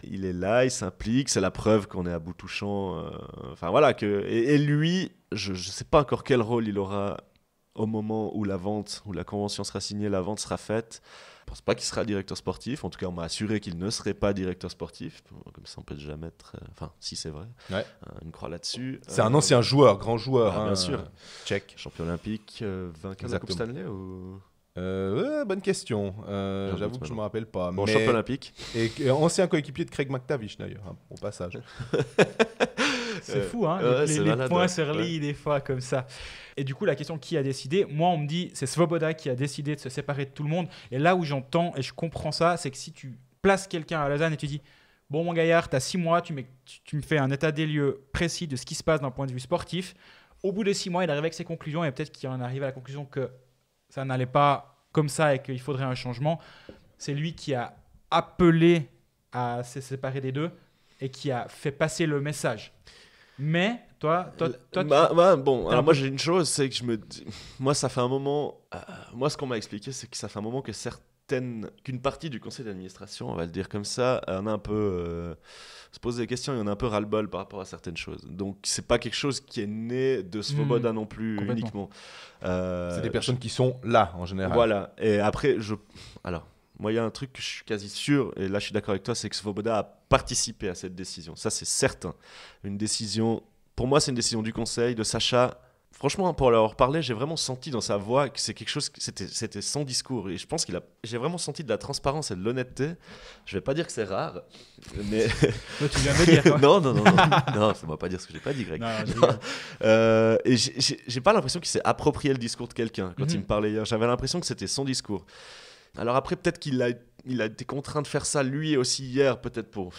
[SPEAKER 3] Il est là, il s'implique, c'est la preuve qu'on est à bout touchant. Enfin voilà, et lui, je sais pas encore quel rôle il aura au moment où la convention sera signée, la vente sera faite. Je ne pense pas qu'il sera directeur sportif. En tout cas, on m'a assuré qu'il ne serait pas directeur sportif. Comme ça, on peut déjà mettre... Enfin, si c'est vrai.
[SPEAKER 1] Ouais.
[SPEAKER 3] Une croix là-dessus.
[SPEAKER 1] C'est un ancien joueur, grand joueur.
[SPEAKER 3] Bien sûr.
[SPEAKER 1] Tchèque.
[SPEAKER 3] Champion olympique, vainqueur de la Coupe Stanley ou...
[SPEAKER 1] Bonne question.
[SPEAKER 3] J'en
[SPEAKER 1] J'avoue
[SPEAKER 3] doute
[SPEAKER 1] que je
[SPEAKER 3] maintenant.
[SPEAKER 1] me rappelle pas.
[SPEAKER 3] Bon,
[SPEAKER 1] mais...
[SPEAKER 3] champion olympique.
[SPEAKER 1] Et ancien coéquipier de Craig McTavish d'ailleurs, hein, au passage.
[SPEAKER 2] C'est fou, hein,
[SPEAKER 3] ouais,
[SPEAKER 2] les
[SPEAKER 3] c'est malade,
[SPEAKER 2] points
[SPEAKER 3] ouais.
[SPEAKER 2] se relient des fois comme ça. Et du coup, la question qui a décidé, moi on me dit c'est Svoboda qui a décidé de se séparer de tout le monde. Et là où j'entends et je comprends ça, c'est que si tu places quelqu'un à Lausanne et tu dis bon mon gaillard, tu as 6 mois, tu me fais un état des lieux précis de ce qui se passe d'un point de vue sportif. Au bout des 6 mois, il arrive avec ses conclusions et peut-être qu'il en arrive à la conclusion que ça n'allait pas comme ça et qu'il faudrait un changement. C'est lui qui a appelé à se séparer des deux et qui a fait passer le message. Mais toi
[SPEAKER 3] Bon,
[SPEAKER 2] t'es
[SPEAKER 3] alors
[SPEAKER 2] un
[SPEAKER 3] moi
[SPEAKER 2] peu-
[SPEAKER 3] j'ai une chose, c'est que je me dis, moi ça fait un moment, moi ce qu'on m'a expliqué, c'est que ça fait un moment que qu'une partie du conseil d'administration, on va le dire comme ça, en a un peu se pose des questions et on a un peu ras-le-bol par rapport à certaines choses. Donc c'est pas quelque chose qui est né de Svoboda non plus
[SPEAKER 2] complètement.
[SPEAKER 3] uniquement.
[SPEAKER 1] C'est des personnes qui sont là en général.
[SPEAKER 3] Voilà. Et après alors. Moi, il y a un truc que je suis quasi sûr, et là je suis d'accord avec toi, c'est que Svoboda a participé à cette décision. Ça, c'est certain. Une décision, pour moi, c'est une décision du conseil, de Sacha. Franchement, pour leur parler, j'ai vraiment senti dans sa voix que c'est quelque chose, c'était son discours. Et je pense j'ai vraiment senti de la transparence et de l'honnêteté. Je vais pas dire que c'est rare, mais.
[SPEAKER 2] Toi, tu viens de le dire, quoi.
[SPEAKER 3] non, ça ne va pas dire ce que j'ai pas dit, Greg.
[SPEAKER 2] Non, je rigole.
[SPEAKER 3] Et j'ai pas l'impression qu'il s'est approprié le discours de quelqu'un quand il me parlait hier. J'avais l'impression que c'était son discours. Alors après, peut-être qu'il a été contraint de faire ça lui aussi hier, peut-être pour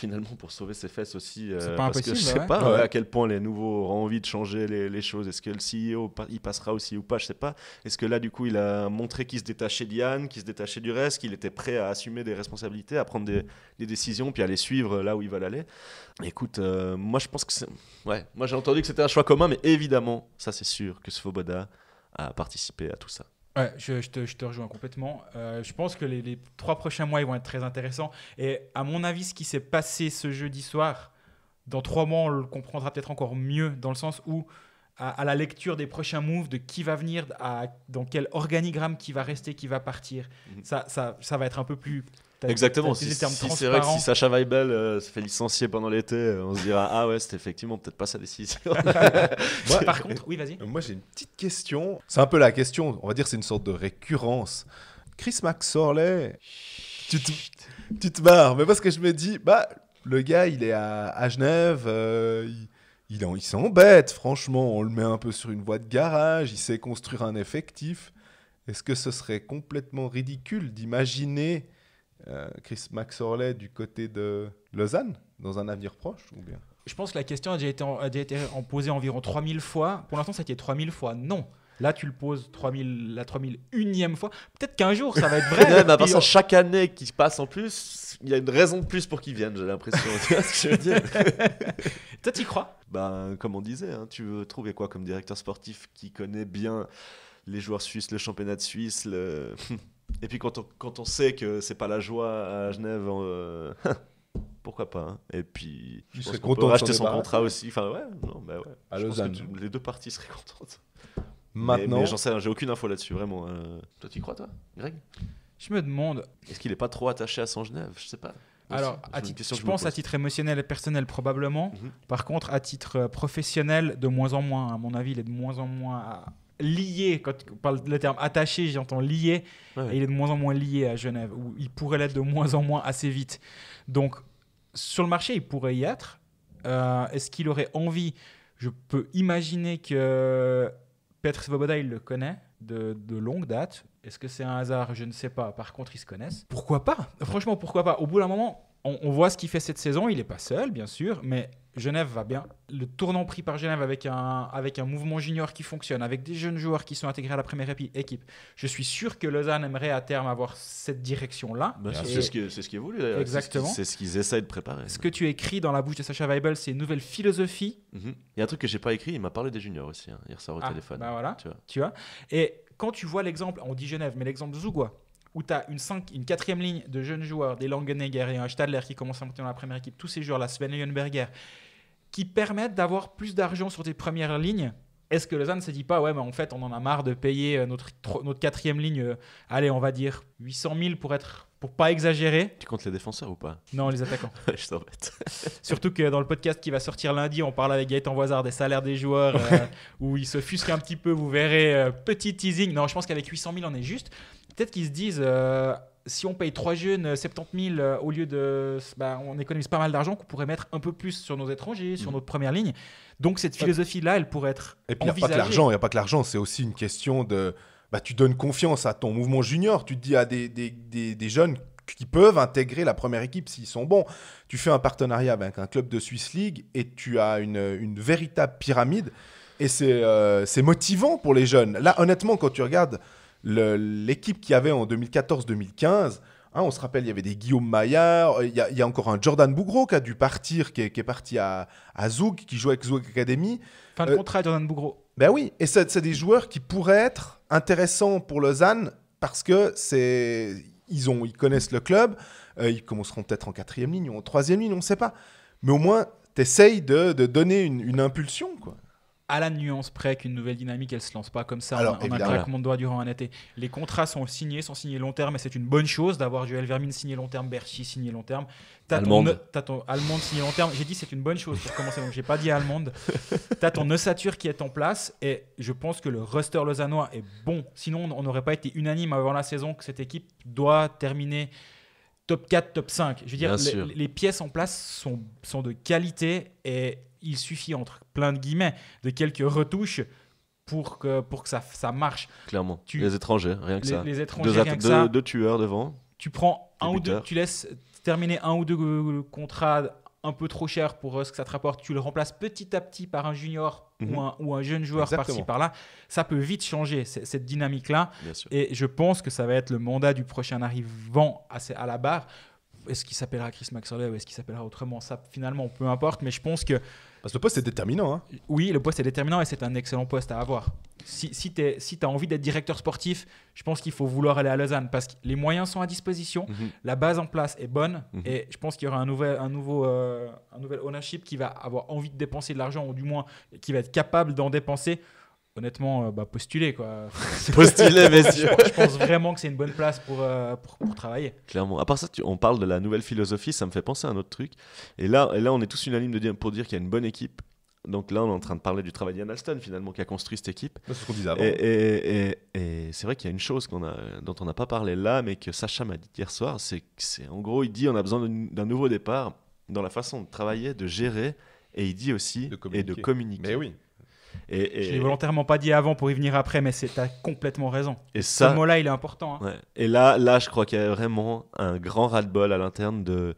[SPEAKER 3] sauver ses fesses aussi.
[SPEAKER 2] C'est pas
[SPEAKER 3] parce
[SPEAKER 2] impossible,
[SPEAKER 3] que je sais
[SPEAKER 2] ouais.
[SPEAKER 3] pas
[SPEAKER 1] Ouais.
[SPEAKER 3] à quel point les nouveaux auront envie de changer les choses. Est-ce que le CEO il passera aussi ou pas, je sais pas. Est-ce que là du coup il a montré qu'il se détachait d'Yann, qu'il se détachait du reste, qu'il était prêt à assumer des responsabilités, à prendre des décisions, puis à les suivre là où ils veulent aller. Écoute, moi je pense que moi j'ai entendu que c'était un choix commun, mais évidemment, ça c'est sûr que Svoboda a participé à tout ça.
[SPEAKER 2] Ouais, je te rejoins complètement. Je pense que les 3 prochains mois ils vont être très intéressants. Et à mon avis, ce qui s'est passé ce jeudi soir, dans 3 mois, on le comprendra peut-être encore mieux, dans le sens où, à la lecture des prochains moves, de qui va venir, dans quel organigramme qui va rester, qui va partir, ça va être un peu plus.
[SPEAKER 3] Exactement,
[SPEAKER 2] t'as des
[SPEAKER 3] si
[SPEAKER 2] termes
[SPEAKER 3] c'est vrai que
[SPEAKER 2] transparents.
[SPEAKER 3] si Sacha Weibel se fait licencier pendant l'été, on se dira ah ouais, c'était effectivement peut-être pas sa décision.
[SPEAKER 2] Par contre, oui, vas-y.
[SPEAKER 1] Moi, j'ai une petite question. C'est un peu la question, on va dire c'est une sorte de récurrence. Chris McSorley, tu te marres, mais parce que je me dis, le gars, il est à Genève, il s'embête, franchement. On le met un peu sur une voie de garage, il sait construire un effectif. Est-ce que ce serait complètement ridicule d'imaginer Chris McSorley du côté de Lausanne dans un avenir proche ou bien?
[SPEAKER 2] Je pense que la question a déjà été posée environ 3000 fois. Pour l'instant, ça a été 3000 fois non. Là, tu le poses la 3001e fois. Peut-être qu'un jour, ça va être vrai.
[SPEAKER 3] Ouais, mais à part
[SPEAKER 2] Puis
[SPEAKER 3] ça, chaque année qui passe en plus, il y a une raison de plus pour qu'ils viennent, j'ai l'impression. Tu vois ce que je veux dire?
[SPEAKER 2] Toi, tu y crois?
[SPEAKER 3] Comme on disait, hein, tu veux trouver quoi comme directeur sportif qui connaît bien les joueurs suisses, le championnat de Suisse, et puis quand on sait que c'est pas la joie à Genève, pourquoi pas, hein. Et puis
[SPEAKER 1] Il
[SPEAKER 3] je
[SPEAKER 1] serait
[SPEAKER 3] pense qu'on peut
[SPEAKER 1] content de
[SPEAKER 3] racheter
[SPEAKER 1] s'en
[SPEAKER 3] son
[SPEAKER 1] débarrasser.
[SPEAKER 3] contrat aussi. Enfin ouais, non, bah ouais.
[SPEAKER 1] À
[SPEAKER 3] Je pense
[SPEAKER 1] Lausanne.
[SPEAKER 3] que les deux parties seraient contentes.
[SPEAKER 1] Maintenant,
[SPEAKER 3] Mais j'en sais rien, j'ai aucune info là-dessus, vraiment. Toi, tu y crois, toi, Greg?
[SPEAKER 2] Je me demande.
[SPEAKER 3] Est-ce qu'il est pas trop attaché à son Genève? Je sais pas.
[SPEAKER 2] Alors,
[SPEAKER 3] C'est une question que
[SPEAKER 2] je
[SPEAKER 3] je me
[SPEAKER 2] pense à
[SPEAKER 3] pose.
[SPEAKER 2] titre émotionnel et personnel, probablement.
[SPEAKER 3] Mhm.
[SPEAKER 2] Par contre, à titre professionnel, de moins en moins. À mon avis, il est de moins en moins lié. Quand on parle le terme attaché, j'entends lié.
[SPEAKER 3] Ouais.
[SPEAKER 2] Et il est de moins en moins lié à Genève, où il pourrait l'être de moins en moins assez vite. Donc, sur le marché, il pourrait y être. Est-ce qu'il aurait envie? Je peux imaginer que Petr Svoboda, il le connaît de longue date. Est-ce que c'est un hasard? Je ne sais pas. Par contre, ils se connaissent. Pourquoi pas? Franchement, pourquoi pas? Au bout d'un moment, on voit ce qu'il fait cette saison. Il n'est pas seul, bien sûr, mais Genève va bien. Le tournant pris par Genève avec un mouvement junior qui fonctionne, avec des jeunes joueurs qui sont intégrés à la première équipe. Je suis sûr que Lausanne aimerait à terme avoir cette direction-là.
[SPEAKER 3] Bah,
[SPEAKER 2] Et
[SPEAKER 3] c'est ce qui est voulu d'ailleurs.
[SPEAKER 2] Exactement.
[SPEAKER 3] C'est ce qu'ils essayent de préparer.
[SPEAKER 2] ce que tu écris dans la bouche de Sacha Weibel, c'est une nouvelle philosophie.
[SPEAKER 3] Mhm. Il y a un truc que j'ai pas écrit, il m'a parlé des juniors aussi, hein, hier soir au téléphone.
[SPEAKER 2] Bah voilà,
[SPEAKER 3] Tu vois.
[SPEAKER 2] tu vois. Et quand tu vois l'exemple, on dit Genève, mais l'exemple de Zougois, où tu as une quatrième ligne de jeunes joueurs, des Langenegger et un Stadler qui commencent à monter dans la première équipe, tous ces joueurs-là, Sven Leuenberger, qui permettent d'avoir plus d'argent sur tes premières lignes. Est-ce que Lausanne ne se dit pas, ouais, mais en fait, on en a marre de payer notre quatrième ligne, allez, on va dire 800 000 pour pas exagérer.
[SPEAKER 3] Tu comptes les défenseurs ou pas?
[SPEAKER 2] Non, les attaquants.
[SPEAKER 3] Je t'embête.
[SPEAKER 2] Surtout que dans le podcast qui va sortir lundi, on parle avec Gaëtan Voisard des salaires des joueurs, où il se fusque un petit peu, vous verrez, petit teasing. Non, je pense qu'avec 800 000, on est juste. peut-être qu'ils se disent si on paye 3 jeunes 70 000 au lieu de. On économise pas mal d'argent qu'on pourrait mettre un peu plus sur nos étrangers, sur notre première ligne. Donc cette philosophie-là, elle pourrait être
[SPEAKER 1] Et puis il
[SPEAKER 2] envisagée.
[SPEAKER 1] n'y a pas que l'argent, c'est aussi une question de. Tu donnes confiance à ton mouvement junior, tu te dis à des jeunes qui peuvent intégrer la première équipe s'ils sont bons. Tu fais un partenariat avec un club de Swiss League et tu as une véritable pyramide et c'est motivant pour les jeunes. Là, honnêtement, quand tu regardes l'équipe qu'il y avait en 2014-2015, on se rappelle, il y avait des Guillaume Maillard, il y a encore un Jordan Bougro qui a dû partir, qui est parti à Zoug, qui joue avec Zoug Academy.
[SPEAKER 2] Fin de contrat, Jordan Bougro.
[SPEAKER 1] Ben oui, et c'est des joueurs qui pourraient être intéressants pour Lausanne parce que ils connaissent le club, ils commenceront peut-être en 4e ligne ou en 3e ligne, on ne sait pas. Mais au moins, tu essayes de donner une impulsion, quoi.
[SPEAKER 2] À la nuance près qu'une nouvelle dynamique, elle ne se lance pas comme ça en un
[SPEAKER 1] évidemment.
[SPEAKER 2] claquement de doigts durant un été. Les contrats sont signés long terme et c'est une bonne chose d'avoir Joël Vermine signé long terme, Berchi signé long terme.
[SPEAKER 3] Allemande
[SPEAKER 2] signé long terme. J'ai dit c'est une bonne chose pour commencer, donc j'ai pas dit allemande. T'as ton ossature qui est en place et je pense que le roster lausannois est bon. Sinon, on n'aurait pas été unanime avant la saison que cette équipe doit terminer top 4, top 5. Je veux dire, les pièces en place sont de qualité et il suffit, entre plein de guillemets, de quelques retouches pour que ça marche.
[SPEAKER 3] Clairement. Les étrangers, rien que ça.
[SPEAKER 2] Les étrangers, rien que ça.
[SPEAKER 3] Deux tueurs devant.
[SPEAKER 2] Tu prends un ou deux, tu laisses terminer un ou deux contrats un peu trop chers pour ce que ça te rapporte. Tu le remplaces petit à petit par un junior ou un jeune joueur par-ci, par-là. Ça peut vite changer, cette dynamique-là. Et je pense que ça va être le mandat du prochain arrivant à la barre. Est-ce qu'il s'appellera Chris Maxwell ou est-ce qu'il s'appellera autrement? Ça, finalement, peu importe. Mais je pense que...
[SPEAKER 1] Parce que le poste est déterminant. Hein.
[SPEAKER 2] Oui, le poste est déterminant et c'est un excellent poste à avoir. Si tu as envie d'être directeur sportif, je pense qu'il faut vouloir aller à Lausanne parce que les moyens sont à disposition, la base en place est bonne et je pense qu'il y aura un nouvel ownership qui va avoir envie de dépenser de l'argent ou du moins qui va être capable d'en dépenser. Honnêtement, postuler quoi.
[SPEAKER 3] Postuler, messieurs.
[SPEAKER 2] Je pense vraiment que c'est une bonne place pour travailler.
[SPEAKER 3] Clairement. À part ça, on parle de la nouvelle philosophie, ça me fait penser à un autre truc. Et là, on est tous unanimes pour dire qu'il y a une bonne équipe. Donc là, on est en train de parler du travail d'Ian Alston, finalement, qui a construit cette équipe.
[SPEAKER 1] C'est ce qu'on disait avant.
[SPEAKER 3] Et c'est vrai qu'il y a une chose dont on n'a pas parlé là, mais que Sacha m'a dit hier soir, c'est en gros, il dit on a besoin d'un nouveau départ dans la façon de travailler, de gérer, et il dit aussi de communiquer.
[SPEAKER 1] Mais oui.
[SPEAKER 2] Je ne l'ai volontairement pas dit avant pour y venir après, mais tu as complètement raison.
[SPEAKER 3] Et ça,
[SPEAKER 2] ce mot-là, il est important. Hein.
[SPEAKER 3] Ouais. Et là, je crois qu'il y a vraiment un grand ras-le-bol à l'interne de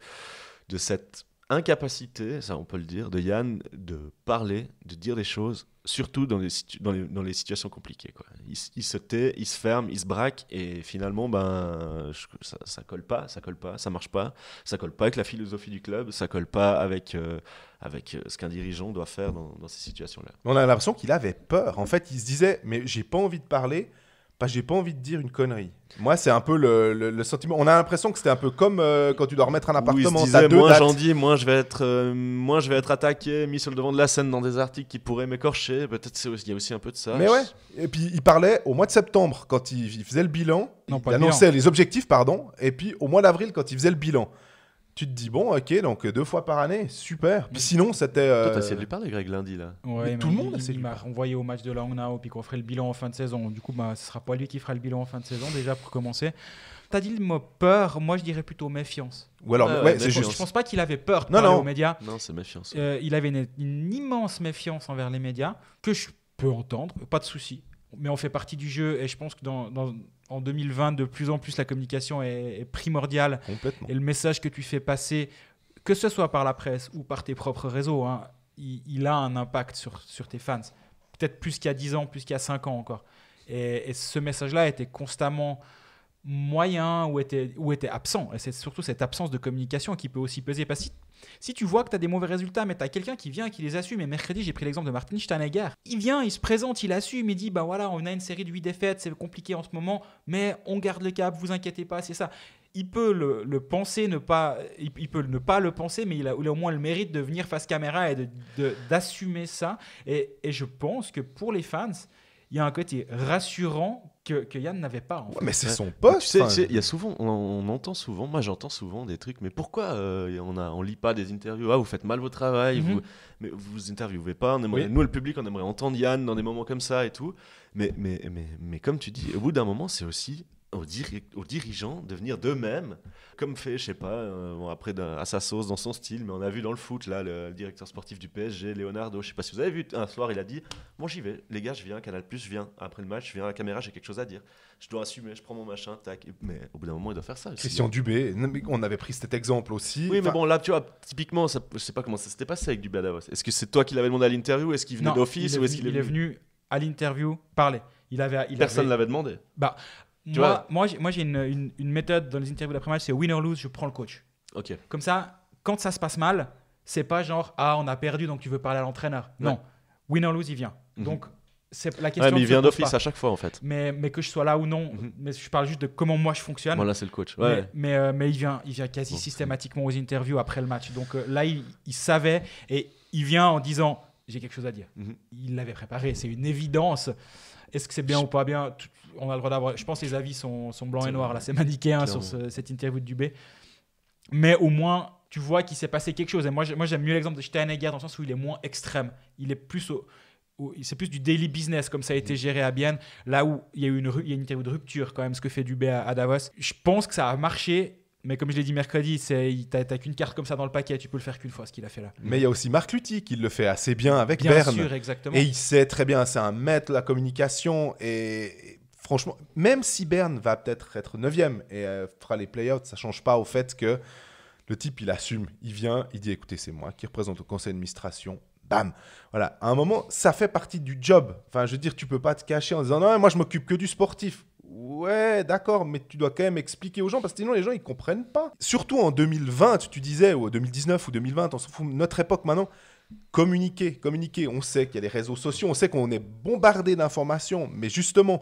[SPEAKER 3] cette incapacité, ça on peut le dire, de Yann de parler, de dire des choses, surtout dans les situations compliquées. Quoi. Il se tait, il se ferme, il se braque et finalement ça colle pas, ça marche pas, ça colle pas avec la philosophie du club, ça colle pas avec ce qu'un dirigeant doit faire dans ces situations-là.
[SPEAKER 1] On a l'impression qu'il avait peur. En fait, il se disait mais j'ai pas envie de parler. J'ai pas envie de dire une connerie. Moi, c'est un peu le sentiment. On a l'impression que c'était un peu comme quand tu dois remettre un appartement.
[SPEAKER 3] Il se disait, moi, je vais être attaqué, mis sur le devant de la scène dans des articles qui pourraient m'écorcher. Peut-être il y a aussi un peu de ça.
[SPEAKER 1] Mais ouais. Et puis il parlait au mois de septembre quand il faisait le bilan.
[SPEAKER 2] Non,
[SPEAKER 1] il annonçait les objectifs, pardon. Et puis au mois d'avril quand il faisait le bilan. Tu te dis, bon, ok, donc 2 fois par année, super. Puis sinon, c'était...
[SPEAKER 3] Toi, t'as essayé de lui parler, Greg, lundi, là.
[SPEAKER 2] Ouais,
[SPEAKER 1] tout le monde
[SPEAKER 2] il m'a renvoyé au match de Langnau, puis qu'on ferait le bilan en fin de saison. Du coup, ce sera pas lui qui fera le bilan en fin de saison, déjà, pour commencer. T'as dit le mot peur, moi, je dirais plutôt méfiance.
[SPEAKER 1] Ou alors, c'est
[SPEAKER 2] juste. Je pense pas qu'il avait peur de parler aux médias.
[SPEAKER 3] Non, c'est méfiance.
[SPEAKER 2] Il avait une immense méfiance envers les médias, que je peux entendre, pas de souci. Mais on fait partie du jeu, et je pense que en 2020, de plus en plus, la communication est primordiale.
[SPEAKER 1] Complètement.
[SPEAKER 2] Et le message que tu fais passer, que ce soit par la presse ou par tes propres réseaux, hein, il a un impact sur tes fans. Peut-être plus qu'il y a 10 ans, plus qu'il y a 5 ans encore. Et ce message-là était constamment moyen ou était absent. Et c'est surtout cette absence de communication qui peut aussi peser. Parce que si tu vois que tu as des mauvais résultats, mais tu as quelqu'un qui vient et qui les assume. Et mercredi, j'ai pris l'exemple de Martin Steinegger. Il vient, il se présente, il assume, il dit voilà, on a une série de 8 défaites, c'est compliqué en ce moment, mais on garde le cap, vous inquiétez pas, c'est ça. Il peut le penser, il peut ne pas le penser, mais il a au moins le mérite de venir face caméra et d'assumer ça. Et je pense que pour les fans, il y a un côté rassurant que Yann n'avait pas. En fait.
[SPEAKER 1] Mais c'est son poste.
[SPEAKER 3] Tu sais, il y a souvent, on entend souvent, moi j'entends souvent des trucs, mais pourquoi on lit pas des interviews? Vous faites mal votre travail, mais vous interviewez pas. Nous, le public, on aimerait entendre Yann dans des moments comme ça et tout. Mais comme tu dis, au bout d'un moment, c'est aussi aux dirigeants de venir d'eux-mêmes, comme fait, je sais pas, après à sa sauce, dans son style, mais on a vu dans le foot, là, le directeur sportif du PSG, Leonardo, je sais pas si vous avez vu, un soir, il a dit « Bon, j'y vais, les gars, je viens, Canal+, je viens, après le match, je viens à la caméra, j'ai quelque chose à dire. Je dois assumer, je prends mon machin, tac. » Mais au bout d'un moment, il doit faire ça aussi.
[SPEAKER 1] Christian Dubé, on avait pris cet exemple aussi.
[SPEAKER 3] Oui, mais bon, là, tu vois, typiquement, ça, je sais pas comment ça s'était passé avec Dubé à Davos. Est-ce que c'est toi qui l'avais demandé à l'interview? Est-ce qu'il venait d'office ou est-ce qu'il
[SPEAKER 2] est venu à l'interview parler.
[SPEAKER 3] Personne ne l'avait demandé.
[SPEAKER 2] Bah, moi, j'ai une méthode dans les interviews d'après-match, c'est win or lose, je prends le coach.
[SPEAKER 3] Ok.
[SPEAKER 2] Comme ça, quand ça se passe mal, c'est pas genre on a perdu donc tu veux parler à l'entraîneur. Ouais. Non, win or lose, il vient. Donc c'est la question.
[SPEAKER 3] Ouais, mais il vient d'office à chaque fois en fait.
[SPEAKER 2] Mais que je sois là ou non, mais je parle juste de comment moi je fonctionne.
[SPEAKER 3] Bon, là c'est le coach. Ouais.
[SPEAKER 2] Mais il vient quasi systématiquement aux interviews après le match. Donc là il savait et il vient en disant j'ai quelque chose à dire. Il l'avait préparé, c'est une évidence. Est-ce que c'est bien ou pas bien? On a le droit d'avoir. Je pense que les avis sont blancs et noirs. Là, c'est manichéen sur cette interview de Dubé. Mais au moins, tu vois qu'il s'est passé quelque chose. Et moi j'aime mieux l'exemple de Steinegger dans le sens où il est moins extrême. Il est plus c'est plus du daily business comme ça a été géré à Bienne. Là où il y a une interview de rupture quand même, ce que fait Dubé à Davos. Je pense que ça a marché. Mais comme je l'ai dit mercredi, t'as qu'une carte comme ça dans le paquet, tu peux le faire qu'une fois, ce qu'il a fait là.
[SPEAKER 1] Mais il y a aussi Marc Lutti qui le fait assez bien avec Berne.
[SPEAKER 2] Bien sûr, exactement.
[SPEAKER 1] Et il sait très bien, c'est un maître de la communication. Et franchement, même si Berne va peut-être être 9e et fera les play-outs, ça ne change pas au fait que le type, il assume. Il vient, il dit, écoutez, c'est moi qui représente au conseil d'administration. Bam. Voilà. À un moment, ça fait partie du job. Enfin, je veux dire, tu ne peux pas te cacher en disant, non, moi, je m'occupe que du sportif. Ouais, d'accord, mais tu dois quand même expliquer aux gens parce que sinon les gens ils comprennent pas. Surtout en 2020, tu disais, ou 2019 ou 2020, on s'en fout. Notre époque maintenant, communiquer. On sait qu'il y a les réseaux sociaux, on sait qu'on est bombardé d'informations, mais justement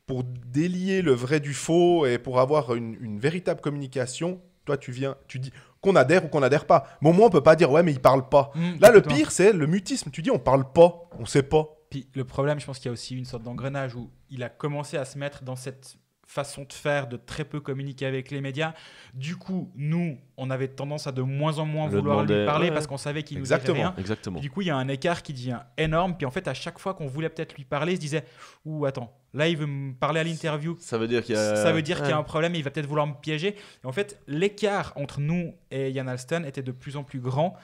[SPEAKER 1] pour délier le vrai du faux et pour avoir une véritable communication, toi tu viens, tu dis qu'on adhère ou qu'on adhère pas. Mais au moins on peut pas dire ouais mais il parle pas. Là le pire c'est le mutisme. Tu dis on parle pas, on sait pas.
[SPEAKER 2] Puis le problème, je pense qu'il y a aussi une sorte d'engrenage où il a commencé à se mettre dans cette façon de faire, de très peu communiquer avec les médias. Du coup, nous, on avait tendance à de moins en moins vouloir lui parler parce qu'on savait qu'il nous dirait rien.
[SPEAKER 3] Exactement.
[SPEAKER 2] Du coup, il y a un écart qui devient énorme. Puis en fait, à chaque fois qu'on voulait peut-être lui parler, il se disait « Ouh, attends, là, il veut me parler à l'interview.
[SPEAKER 3] Ça veut dire qu'il y a,
[SPEAKER 2] qu'il y a un problème et il va peut-être vouloir me piéger. » Et en fait, l'écart entre nous et Jan Alston était de plus en plus grand.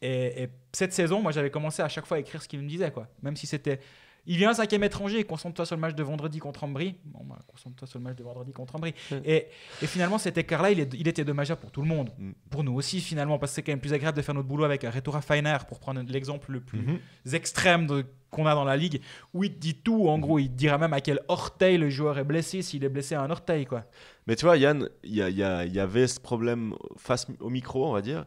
[SPEAKER 2] Et cette saison, moi, j'avais commencé à chaque fois à écrire ce qu'il me disait, quoi. Même si c'était... Il vient 5e étranger, concentre-toi sur le match de vendredi contre Ambry. Bon, bah, concentre-toi sur le match de vendredi contre Ambry. Et finalement, cet écart-là, il était dommageable pour tout le monde. Pour nous aussi, finalement, parce que c'est quand même plus agréable de faire notre boulot avec un Reto Feiner, pour prendre l'exemple le plus extrême qu'on a dans la ligue, où il te dit tout. En gros, il te dira même à quel orteil le joueur est blessé, s'il est blessé à un orteil, quoi.
[SPEAKER 3] Mais tu vois, Yann, il y avait ce problème face au micro, on va dire.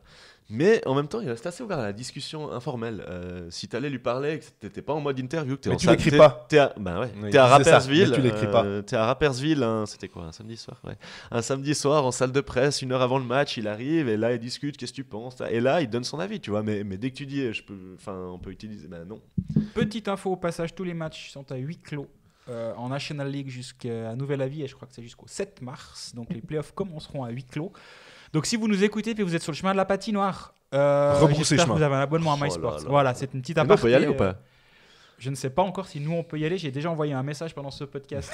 [SPEAKER 3] Mais en même temps, il reste assez ouvert à la discussion informelle. Si tu allais lui parler, que tu n'étais pas en mode interview, que
[SPEAKER 1] mais tu l'écris pas.
[SPEAKER 3] T'es à Rapperswil.
[SPEAKER 1] Tu l'écris pas.
[SPEAKER 3] T'es à Rapperswil, c'était quoi, un samedi soir, ouais. Un samedi soir en salle de presse, 1 heure avant le match, il arrive et là il discute, qu'est-ce que tu penses? Et là il donne son avis, tu vois. Mais dès que tu dis, on peut utiliser, non.
[SPEAKER 2] Petite info au passage, tous les matchs sont à huis clos. En National League jusqu'à nouvel avis, et je crois que c'est jusqu'au 7 mars. Donc les playoffs commenceront à huis clos. Donc si vous nous écoutez et vous êtes sur le chemin de la patinoire,
[SPEAKER 1] rebroussez chemin.
[SPEAKER 2] Que vous avez un abonnement à MySports. Voilà, c'est une petite
[SPEAKER 3] aparté. On peut y aller ou pas?
[SPEAKER 2] Je ne sais pas encore si nous on peut y aller. J'ai déjà envoyé un message pendant ce podcast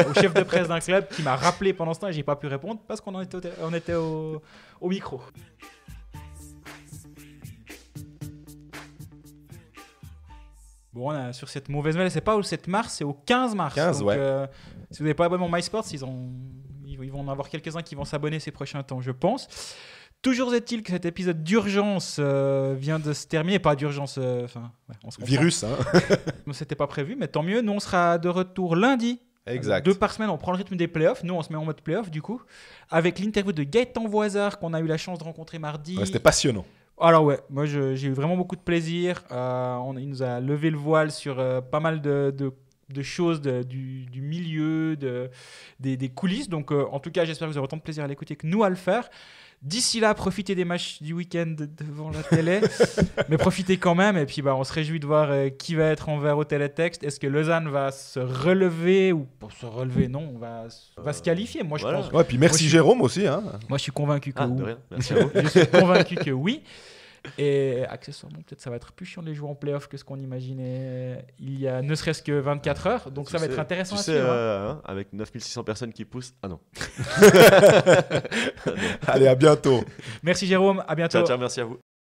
[SPEAKER 2] au chef de presse d'un club qui m'a rappelé pendant ce temps et j'ai pas pu répondre parce qu'on était au micro. Bon, on a sur cette mauvaise nouvelle, c'est pas au 7 mars, c'est au 15 mars.
[SPEAKER 1] 15,
[SPEAKER 2] donc,
[SPEAKER 1] ouais.
[SPEAKER 2] Si vous n'avez pas abonnement MySports, ils vont en avoir quelques-uns qui vont s'abonner ces prochains temps, je pense. Toujours est-il que cet épisode d'urgence vient de se terminer. Pas d'urgence, on se comprend.
[SPEAKER 1] Virus, hein.
[SPEAKER 2] C'était pas prévu, mais tant mieux. Nous, on sera de retour lundi.
[SPEAKER 1] Exact.
[SPEAKER 2] 2 par semaine, on prend le rythme des playoffs. Nous, on se met en mode playoff, du coup. Avec l'interview de Gaëtan Voisard, qu'on a eu la chance de rencontrer mardi.
[SPEAKER 1] Ouais, c'était passionnant.
[SPEAKER 2] Alors ouais, moi j'ai eu vraiment beaucoup de plaisir. Il nous a levé le voile sur pas mal de choses du milieu, des coulisses. Donc en tout cas, j'espère que vous aurez autant de plaisir à l'écouter que nous à le faire. D'ici là, profitez des matchs du week-end devant la télé, mais profitez quand même. Et puis on se réjouit de voir qui va être en vert au télétexte. Est-ce que Lausanne va se relever ou pour se relever? Non, on va se qualifier. Moi, je pense.
[SPEAKER 1] Ouais, puis merci Jérôme aussi. Hein.
[SPEAKER 2] Moi, je suis convaincu que oui.
[SPEAKER 3] De rien. Merci à vous.
[SPEAKER 2] Je suis convaincu que oui. Et accessoirement, peut-être ça va être plus chiant de les jouer en playoff que ce qu'on imaginait il y a ne serait-ce que 24 heures. Donc ça va être intéressant
[SPEAKER 3] tu
[SPEAKER 2] à
[SPEAKER 3] sais,
[SPEAKER 2] suivre. Hein.
[SPEAKER 3] avec 9600 personnes qui poussent. Ah non.
[SPEAKER 1] Allez, à bientôt.
[SPEAKER 2] Merci Jérôme, à bientôt.
[SPEAKER 3] Ciao, ciao, merci à vous.